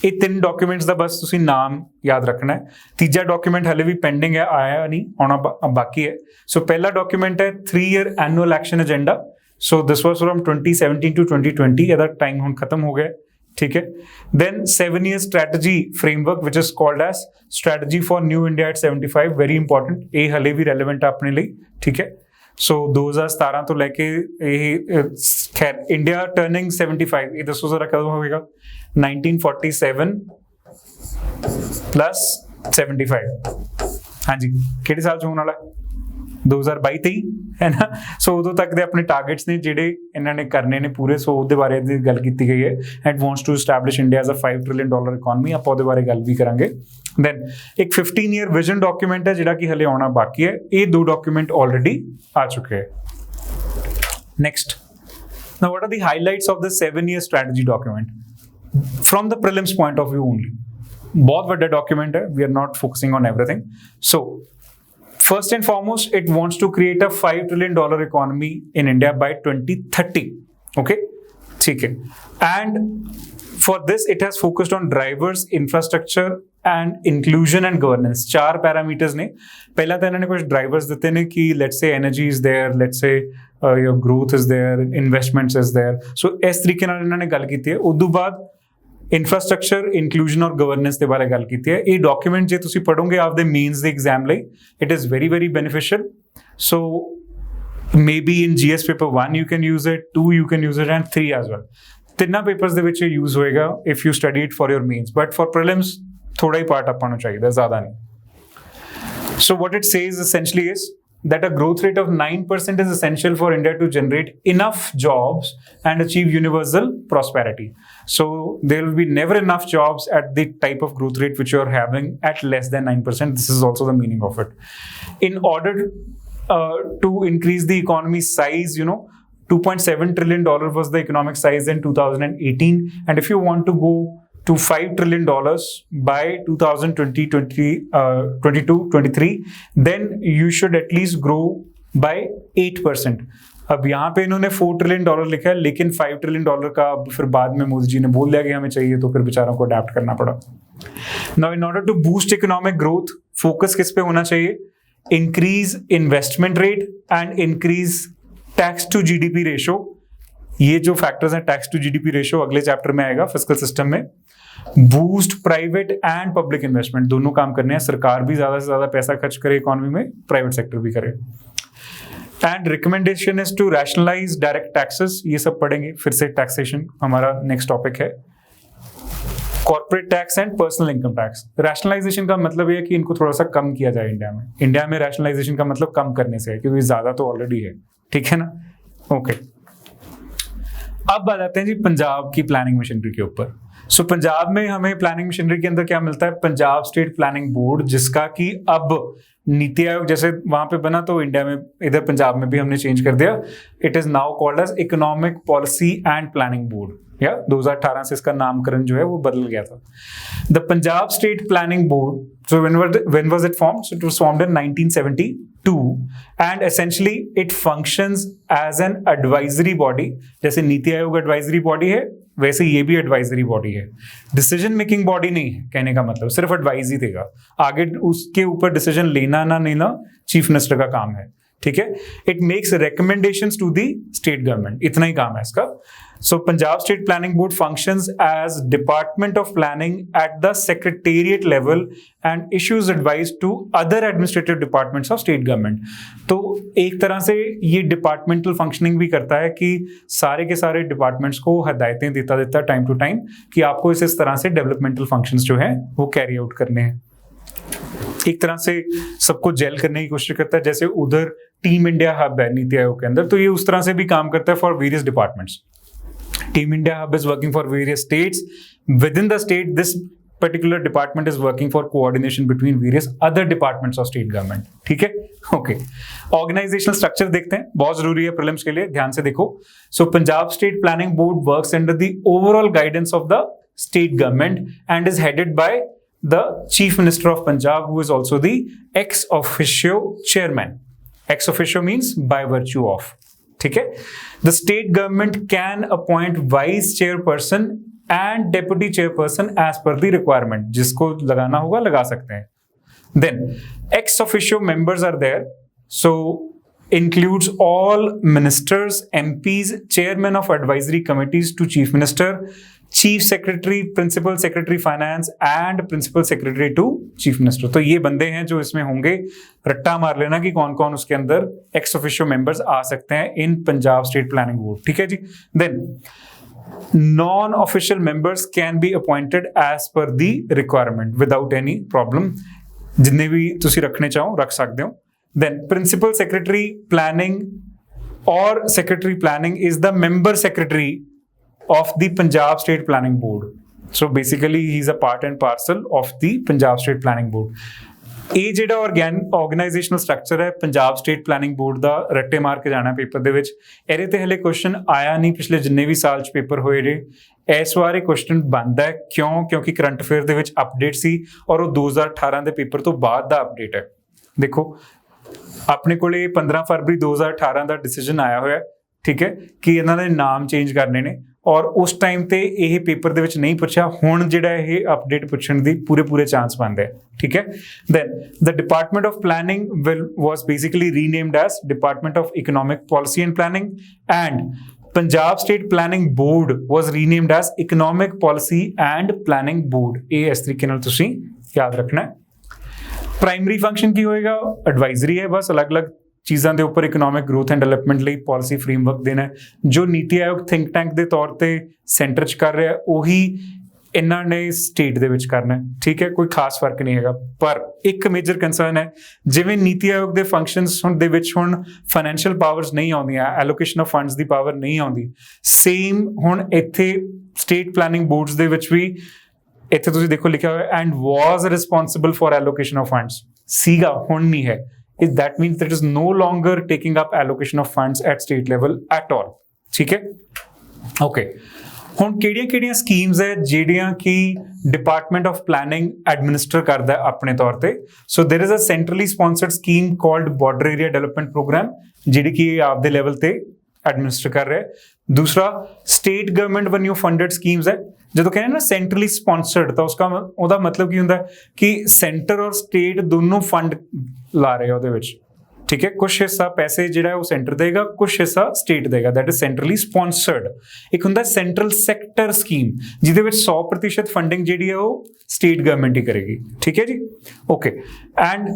ਇਹ 3 ਡਾਕੂਮੈਂਟਸ ਦਾ ਬਸ ਤੁਸੀਂ ਨਾਮ ਯਾਦ ਰੱਖਣਾ ਹੈ। ਤੀਜਾ ਡਾਕੂਮੈਂਟ ਹਲੇ ਵੀ ਪੈਂਡਿੰਗ ਹੈ, ਆਇਆ ਨਹੀਂ, ਆਉਣਾ ਬਾਕੀ ਹੈ। ਸੋ ਪਹਿਲਾ ਡਾਕੂਮੈਂਟ ਹੈ 3-year annual action agenda. So this was from 2017 to 2020, ਇਹਦਾ ਟਾਈਮ ਹੁਣ ਖਤਮ ਹੋ ਗਿਆ, ठीक है। Then 7-year strategy framework which is called as strategy for new India at 75, very important, ये हले भी relevant है अपने लिए, ठीक है। सो 2017 तो लेके खैर इंडिया टर्निंग 75, ये दसो जरा कदम होगा 1947 प्लस 75, हाँ जी किहड़े साल च होने वाला 2022 है ना। सो उदों तक दे अपने टारगेट्स ने जिहड़े इन्हां ने करने ने पूरे, सो उहदे बारे दी गल कीती गई है। And wants to establish India as a $5 trillion economy, आपां उहदे बारे गल भी करांगे। देन एक 15-year विजन डॉक्यूमेंट है जिहड़ा कि हले आउणा बाकी है। ये 2 डॉक्यूमेंट ऑलरेडी आ चुके हैं। Next, now what are the highlights of the 7-year strategy document from the prelims point of view only. बहुत बड़ा डॉक्यूमेंट है, we are not focusing on everything. So first and foremost, it wants to create a $5 trillion economy in India by 2030. Okay, ठीक है। And for this, it has focused on drivers, infrastructure, and inclusion and governance. 4 parameters ने। पहला तो इन्होंने कुछ drivers देते हैं कि let's say energy is there, let's say your growth is there, investments is there. So इस तरीके ਨਾਲ इन्होंने गल की है। उस बाद इंफ्रास्ट्रक्चर, इंक्लूजन और गवर्नेंस के बारे गल की है। ये डॉक्यूमेंट जो तुसी पढ़ोगे आपदे मेन्स दे एग्जाम लई, it is very very beneficial. So may be in GS paper 1 you can use it, 2 you can use it, and 3 as well. ਤਿੰਨਾਂ ਪੇਪਰਸ ਦੇ ਵਿੱਚ ਯੂਜ਼ ਹੋਏਗਾ if you study it for your mains, but for prelims ਥੋੜਾ ਹੀ part ਆਪਾਂ ਨੂੰ ਚਾਹੀਦਾ, ਜ਼ਿਆਦਾ ਨਹੀਂ। So what it says essentially is that a growth rate of 9% is essential for India to generate enough jobs and achieve universal prosperity. So there will be never enough jobs at the type of growth rate which you are having at less than 9%. This is also the meaning of it. In order to increase the economy size, $2.7 trillion was the economic size in 2018. And if you want to go to $5 trillion by 2022-23, then you should at least grow by 8%. अब यहाँ पे इन्होंने $4 trillion लिखा है, लेकिन $5 trillion का फिर बाद में मोदी जी ने बोल दिया कि हमें चाहिए, तो फिर बेचारों को अडेप्ट करना पड़ा। Now in order to boost economic growth, focus किस पे होना चाहिए? Increase investment rate and increase tax to GDP ratio। ये जो फैक्टर्स हैं, टैक्स टू जीडीपी रेशियो अगले चैप्टर में आएगा फिस्कल सिस्टम में। Boost private and public investment, दोनों काम करने हैं। सरकार भी ज्यादा से ज्यादा पैसा खर्च करे इकोनॉमी में, प्राइवेट सेक्टर भी करे। And recommendation is to rationalise direct taxes, ये सब पढ़ेंगे। फिर से टैक्सेशन हमारा नेक्स्ट टॉपिक है। Corporate tax and personal income tax. Rationalisation का मतलब ये है कि इनको थोड़ा सा कम किया जाए इंडिया में। इंडिया में रैशनलाइजेशन का मतलब कम करने से है, क्योंकि ज्यादा तो ऑलरेडी है, ठीक है ना। ओके, अब आ जाते हैं जी पंजाब की प्लानिंग मशीनरी के ऊपर। सो पंजाब में हमें प्लानिंग मशीनरी के अंदर क्या मिलता है? पंजाब स्टेट प्लानिंग बोर्ड, जिसका कि अब नीति आयोग जैसे वहां पे बना, तो इंडिया में इधर पंजाब में भी हमने चेंज कर दिया। It is now called as economic policy and planning board, या 2018 से इसका नामकरण जो है वो बदल गया था। The Punjab state planning board, so when was it formed? So it was formed in 1972 and essentially it functions as an advisory body। जैसे नीति आयोग एडवाइजरी बॉडी है, वैसे ये भी एडवाइजरी बॉडी है। डिसीजन मेकिंग बॉडी नहीं है, कहने का मतलब सिर्फ एडवाइज ही देगा, आगे उसके ऊपर डिसीजन लेना ना लेना चीफ मिनिस्टर का काम है, ठीक है। It makes recommendations to the state government, इतना ही काम है इसका। So Punjab State Planning Board functions as Department of Planning at the Secretariat level and issues advice to other administrative departments of state government। तो एक तरह से ये डिपार्टमेंटल फंक्शनिंग भी करता है कि सारे के सारे डिपार्टमेंट्स को हदायतें देता टाइम टू टाइम कि आपको इस तरह से डेवलपमेंटल फंक्शंस जो हैं वो कैरी आउट करने हैं। एक तरह से सबको जेल करने की कोशिश करता है। जैसे उधर टीम इंडिया हब है नीति आयोग के अंदर, तो ये उस तरह से भी काम करता है for various departments. Team India Hub is working for various states. Within the state, this particular department is working for coordination between various other departments of state government। ठीक है, ओके। ऑर्गेनाइजेशनल स्ट्रक्चर देखते हैं, बहुत जरूरी है prelims के लिए, ध्यान से देखो। So Punjab state planning board works under the overall guidance of the state government and is headed by the chief minister of Punjab, who is also the ex officio chairman. Ex officio means by virtue of, ठीक है। The state government can appoint vice chairperson and deputy chairperson as per the requirement, जिसको लगाना होगा लगा सकते हैं। Then ex officio members are there, so includes all ministers, MPs, chairmen of advisory committees to chief minister, chief secretary, principal secretary finance and principal secretary to chief minister। तो ये बंदे हैं जो इसमें होंगे। रट्टा मार लेना कि कौन कौन उसके अंदर एक्स ऑफिशियो मेंबर्स आ सकते हैं in Punjab state planning board, ठीक है जी। Then non official members can be appointed as per the requirement without any problem, जितने भी तुसी रखने चाहो रख सकते हो। Then principal secretary planning or secretary planning is the member secretary of the Punjab State Planning Board। So basically he is a part and parcel of the Punjab State Planning Board। ਇਹ ਜਿਹੜਾ ਆਰਗੇਨਾਈਜੇਸ਼ਨਲ structure ਹੈ Punjab state planning board ਦਾ, ਰੱਟੇ ਮਾਰ ਕੇ ਜਾਣਾ paper ਦੇ ਵਿੱਚ। ਇਹਦੇ ਤੇ ਹਲੇ ਕੁਐਸਚਨ ਆਇਆ ਨਹੀਂ, ਪਿਛਲੇ ਜਿੰਨੇ ਵੀ ਸਾਲ 'ਚ ਪੇਪਰ ਹੋਏ ਰਹੇ। ਇਸ ਵਾਰ ਇਹ ਕੁਐਸਚਨ ਬਣਦਾ ਹੈ, ਕਿਉਂਕਿ ਕਰੰਟ ਅਫੇਅਰ ਦੇ ਵਿੱਚ ਅਪਡੇਟ ਸੀ ਔਰ ਉਹ 2018 ਦੇ ਪੇਪਰ ਤੋਂ ਬਾਅਦ ਦਾ ਅਪਡੇਟ ਹੈ। ਦੇਖੋ ਆਪਣੇ ਕੋਲੇ 15 ਫਰਵਰੀ 2018 ਦਾ ਡਿਸੀਜਨ ਆਇਆ ਹੋਇਆ, ਠੀਕ ਹੈ, ਕਿ ਇਹਨਾਂ ਦੇ ਨਾਮ ਚੇਂਜ ਕਰਨੇ ਨੇ, ਔਰ ਉਸ ਟਾਈਮ ਤੇ ਇਹ ਪੇਪਰ ਦੇ ਵਿੱਚ ਨਹੀਂ ਪੁੱਛਿਆ। ਹੁਣ ਜਿਹੜਾ ਇਹ ਅਪਡੇਟ ਪੁੱਛਣ ਦੀ ਪੂਰੇ ਚਾਂਸ ਬਣਦੇ ਆ, ਠੀਕ ਹੈ। Then the department of planning was basically renamed as department of economic policy and planning and Punjab state planning board was renamed as economic policy and planning board. ਇਹ ਇਸ ਤਰੀਕੇ ਨਾਲ ਤੁਸੀਂ ਯਾਦ ਰੱਖਣਾ ਹੈ। ਪ੍ਰਾਇਮਰੀ ਫੰਕਸ਼ਨ ਕੀ ਹੋਏਗਾ? ਐਡਵਾਈਜ਼ਰੀ ਹੈ, ਬਸ अलग-अलग ਚੀਜ਼ਾਂ ਦੇ ਉੱਪਰ ਇਕਨੋਮਿਕ ਗਰੋਥ ਐਂਡ ਡਿਵੈਲਪਮੈਂਟ ਲਈ ਪਾਲਿਸੀ ਫਰੇਮਵਰਕ ਦੇਣਾ ਹੈ। ਜੋ ਨੀਤੀ ਆਯੋਗ ਥਿੰਕ ਟੈਂਕ ਦੇ ਤੌਰ ਤੇ ਸੈਂਟਰ 'ਚ ਕਰ ਰਿਹਾ ਉਹੀ ਇਹਨਾਂ ਨੇ ਸਟੇਟ ਦੇ ਵਿੱਚ ਕਰਨਾ ਹੈ, ਠੀਕ ਹੈ, ਕੋਈ ਖਾਸ ਫਰਕ ਨਹੀਂ ਹੈਗਾ। ਪਰ ਇੱਕ ਮੇਜਰ ਕੰਸਰਨ ਹੈ, ਜਿਵੇਂ ਨੀਤੀ ਆਯੋਗ ਦੇ ਫੰਕਸ਼ਨਸ ਦੇ ਵਿੱਚ ਹੁਣ ਫਾਈਨੈਂਸ਼ੀਅਲ ਪਾਵਰਸ ਨਹੀਂ ਆਉਂਦੀਆਂ, allocation of funds the power ਨਹੀਂ ਆਉਂਦੀ, ਸੇਮ ਹੁਣ ਇੱਥੇ ਸਟੇਟ ਪਲੈਨਿੰਗ ਬੋਰਡਸ ਦੇ ਵਿੱਚ ਵੀ ਇੱਥੇ ਤੁਸੀਂ ਦੇਖੋ ਲਿਖਿਆ ਹੋਇਆ and was responsible for allocation of funds, ਸੀਗਾ, ਹੁਣ ਨਹੀਂ ਹੈ। that means that is no longer taking up allocation of funds at state level at all, ਠੀਕ ਹੈ। ਓਕੇ, ਹੁਣ ਕਿਹੜੀਆਂ ਸਕੀਮਸ ਹੈ ਜਿਹੜੀਆਂ ਕਿ ਡਿਪਾਰਟਮੈਂਟ ਆਫ ਪਲੈਨਿੰਗ ਐਡਮਿਨਿਸਟਰ ਕਰਦਾ ਆਪਣੇ ਤੌਰ ਤੇ। So there is a centrally sponsored scheme called border area development program, ਜਿਹੜੀ ਕਿ ਆਪਦੇ ਲੈਵਲ ਤੇ ਐਡਮਿਨਿਸਟਰ ਕਰ ਰਿਹਾ। ਦੂਸਰਾ ਸਟੇਟ ਗਵਰਨਮੈਂਟ ਵੱਲੋਂ ਫੰਡਡ ਸਕੀਮਸ ਹੈ। ਜਦੋਂ ਕਹਿੰਦੇ ਨਾ ਸੈਂਟਰਲੀ ਸਪਾਂਸਰਡ, ਤਾਂ ਉਹਦਾ ਮਤਲਬ ਕੀ ਹੁੰਦਾ ਕਿ ਸੈਂਟਰ ਔਰ ਸਟੇਟ ਦੋਨੋਂ ਫੰਡ ਲਾ ਰਹੇ ਆ ਉਹਦੇ ਵਿੱਚ, ਠੀਕ ਹੈ। ਕੁਛ ਹਿੱਸਾ ਪੈਸੇ ਜਿਹੜਾ ਉਹ ਸੈਂਟਰ ਦੇਗਾ, ਕੁਛ ਹਿੱਸਾ ਸਟੇਟ ਦੇਗਾ, ਦੈਟ ਇਜ਼ ਸੈਂਟਰਲੀ ਸਪਾਂਸਰਡ। ਇੱਕ ਹੁੰਦਾ ਸੈਂਟਰਲ ਸੈਕਟਰ ਸਕੀਮ, ਜਿਹਦੇ ਵਿੱਚ 100% ਫੰਡਿੰਗ ਜਿਹੜੀ ਹੈ ਉਹ ਸਟੇਟ ਗਵਰਨਮੈਂਟ ਹੀ ਕਰੇਗੀ, ਠੀਕ ਹੈ ਜੀ। Okay, and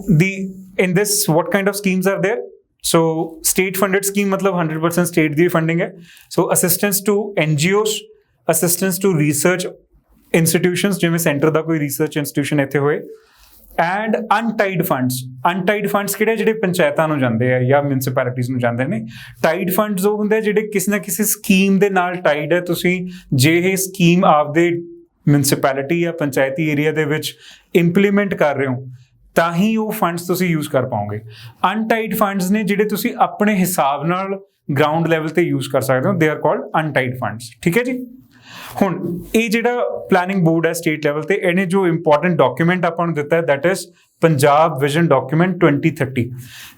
in this what kind of schemes are there? So state funded scheme मतलब 100% state ਦੀ ਫੰਡਿੰਗ ਹੈ। So assistance to NGOs, assistance to research institutions, ਜਿਵੇਂ ਸੈਂਟਰ ਦਾ ਕੋਈ ਰਿਸਰਚ ਇੰਸਟੀਟਿਊਸ਼ਨ ਇੱਥੇ ਹੋਏ। ਐਂਡ ਅਨਟਾਈਡ ਫੰਡਸ ਕਿਹੜੇ, ਜਿਹੜੇ ਪੰਚਾਇਤਾਂ ਨੂੰ ਜਾਂਦੇ ਆ ਜਾਂ ਮਿਊਨਿਸਪੈਲਿਟੀਜ਼ ਨੂੰ ਜਾਂਦੇ ਨੇ। ਟਾਈਡ ਫੰਡਸ ਉਹ ਹੁੰਦੇ ਜਿਹੜੇ ਕਿਸੇ ਨਾ ਕਿਸੇ ਸਕੀਮ ਦੇ ਨਾਲ ਟਾਈਡ ਹੈ। ਤੁਸੀਂ ਜੇ ਇਹ ਸਕੀਮ ਆਪਦੇ ਮਿਊਨਿਸਪੈਲਿਟੀ ਜਾਂ ਪੰਚਾਇਤੀ ਏਰੀਆ ਦੇ ਵਿੱਚ ਇੰਪਲੀਮੈਂਟ ਕਰ ਰਹੇ ਹੋ ਤਾਂ ਹੀ ਉਹ ਫੰਡਸ ਤੁਸੀਂ ਯੂਜ਼ ਕਰ ਪਾਓਗੇ। ਅਨਟਾਈਡ ਫੰਡਸ ਨੇ ਜਿਹੜੇ ਤੁਸੀਂ ਆਪਣੇ ਹਿਸਾਬ ਨਾਲ ਗਰਾਊਂਡ ਲੈਵਲ ਤੇ ਯੂਜ਼ ਕਰ ਸਕਦੇ ਹੋ, ਦੇ ਆਰ ਕਾਲਡ ਅਨਟਾਈਡ ਫੰਡਸ, ਠੀਕ ਹੈ ਜੀ। ਹੁਣ ਇਹ ਜਿਹੜਾ ਪਲੈਨਿੰਗ ਬੋਰਡ ਹੈ ਸਟੇਟ ਲੈਵਲ ਤੇ, ਇਹਨੇ ਜੋ ਇੰਪੋਰਟੈਂਟ ਡਾਕੂਮੈਂਟ ਆਪਾਂ ਨੂੰ ਦਿੱਤਾ ਹੈ that is Punjab vision document 2030।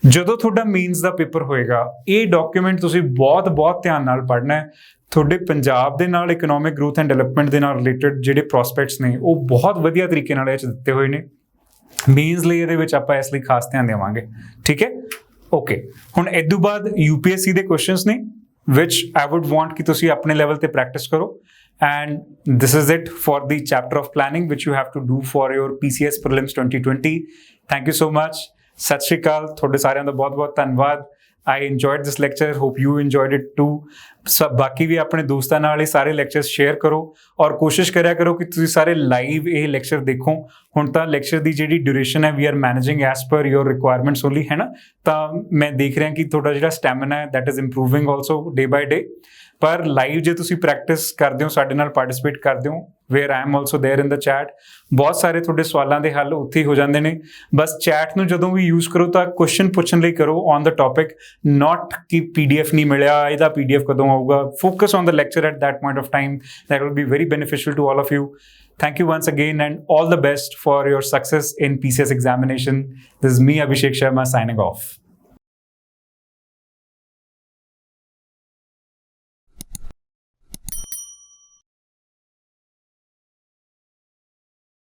ਜਦੋਂ ਤੁਹਾਡਾ ਮੇਨਸ ਦਾ ਪੇਪਰ ਹੋਏਗਾ, ਇਹ ਡਾਕੂਮੈਂਟ ਤੁਸੀਂ ਬਹੁਤ ਧਿਆਨ ਨਾਲ ਪੜ੍ਹਨਾ ਹੈ। ਤੁਹਾਡੇ ਪੰਜਾਬ ਦੇ ਨਾਲ ਇਕਨੋਮਿਕ ਗਰੋਥ ਐਂਡ ਡਿਵੈਲਪਮੈਂਟ ਦੇ ਨਾਲ ਰਿਲੇਟਡ ਜਿਹੜੇ ਪ੍ਰੋਸਪੈਕਟਸ ਨੇ ਉਹ ਬਹੁਤ ਵਧੀਆ ਤਰੀਕੇ ਨਾਲ ਇਹ 'ਚ ਦਿੱਤੇ ਹੋਏ ਨੇ। ਮੇਨਸ ਲਈ ਇਹਦੇ ਵਿੱਚ ਆਪਾਂ ਇਸ ਲਈ ਖਾਸ ਧਿਆਨ ਦੇਵਾਂਗੇ, ਠੀਕ ਹੈ। ਓਕੇ, ਹੁਣ ਇਸ ਤੋਂ ਬਾਅਦ UPSC ਦੇ ਕੁਐਸਚਨਸ ਨੇ which I would want ਕਿ ਤੁਸੀਂ ਆਪਣੇ ਲੈਵਲ ਤੇ ਪ੍ਰੈਕਟਿਸ ਕਰੋ। and this is it for the chapter of planning which you have to do for your PCS prelims 2020. thank you so much, ਸਤਿ ਸ਼੍ਰੀ ਅਕਾਲ, ਤੁਹਾਡੇ ਸਾਰਿਆਂ ਦਾ ਬਹੁਤ ਧੰਨਵਾਦ। I enjoyed this lecture, hope you enjoyed it too. ਸਭ ਬਾਕੀ ਵੀ ਆਪਣੇ ਦੋਸਤਾਂ ਨਾਲ ਇਹ ਸਾਰੇ ਲੈਕਚਰਸ ਸ਼ੇਅਰ ਕਰੋ ਔਰ ਕੋਸ਼ਿਸ਼ ਕਰਿਆ ਕਰੋ ਕਿ ਤੁਸੀਂ ਸਾਰੇ ਲਾਈਵ ਇਹ ਲੈਕਚਰ ਦੇਖੋ। ਹੁਣ ਤਾਂ ਲੈਕਚਰ ਦੀ ਜਿਹੜੀ ਡਿਊਰੇਸ਼ਨ ਹੈ ਵੀ are managing as per your requirements only, ਹੈ ਨਾ। ਤਾਂ ਮੈਂ ਦੇਖ ਰਿਹਾ ਕਿ ਤੁਹਾਡਾ ਜਿਹੜਾ ਸਟੈਮਿਨਾ ਹੈ ਦੈਟ ਇਜ਼ ਇੰਪਰੂਵਿੰਗ ਆਲਸੋ ਡੇ ਬਾਈ ਡੇ। ਪਰ ਲਾਈਵ ਜੇ ਤੁਸੀਂ ਪ੍ਰੈਕਟਿਸ ਕਰਦੇ ਹੋ, ਸਾਡੇ ਨਾਲ ਪਾਰਟਿਸਿਪੇਟ ਕਰਦੇ ਹੋ, wear I am also there in the chat, ਬਹੁਤ ਸਾਰੇ ਤੁਹਾਡੇ ਸਵਾਲਾਂ ਦੇ ਹੱਲ ਉੱਥੇ ਹੀ ਹੋ ਜਾਂਦੇ ਨੇ। ਬਸ ਚੈਟ ਨੂੰ ਜਦੋਂ ਵੀ ਯੂਜ਼ ਕਰੋ ਤਾਂ ਕੁਐਸਚਨ ਪੁੱਛਣ ਲਈ ਕਰੋ ਔਨ ਦ ਟੌਪਿਕ, ਨਾਟ ਕਿ PDF ਨਹੀਂ ਮਿਲਿਆ, ਇਹਦਾ PDF ਕਦੋਂ ਆਊਗਾ। Focus on the lecture at that point of time, that will be very beneficial to all of you. Thank you once again and all the best for your success in PCS examination. This is me, Abhishek Sharma, signing off.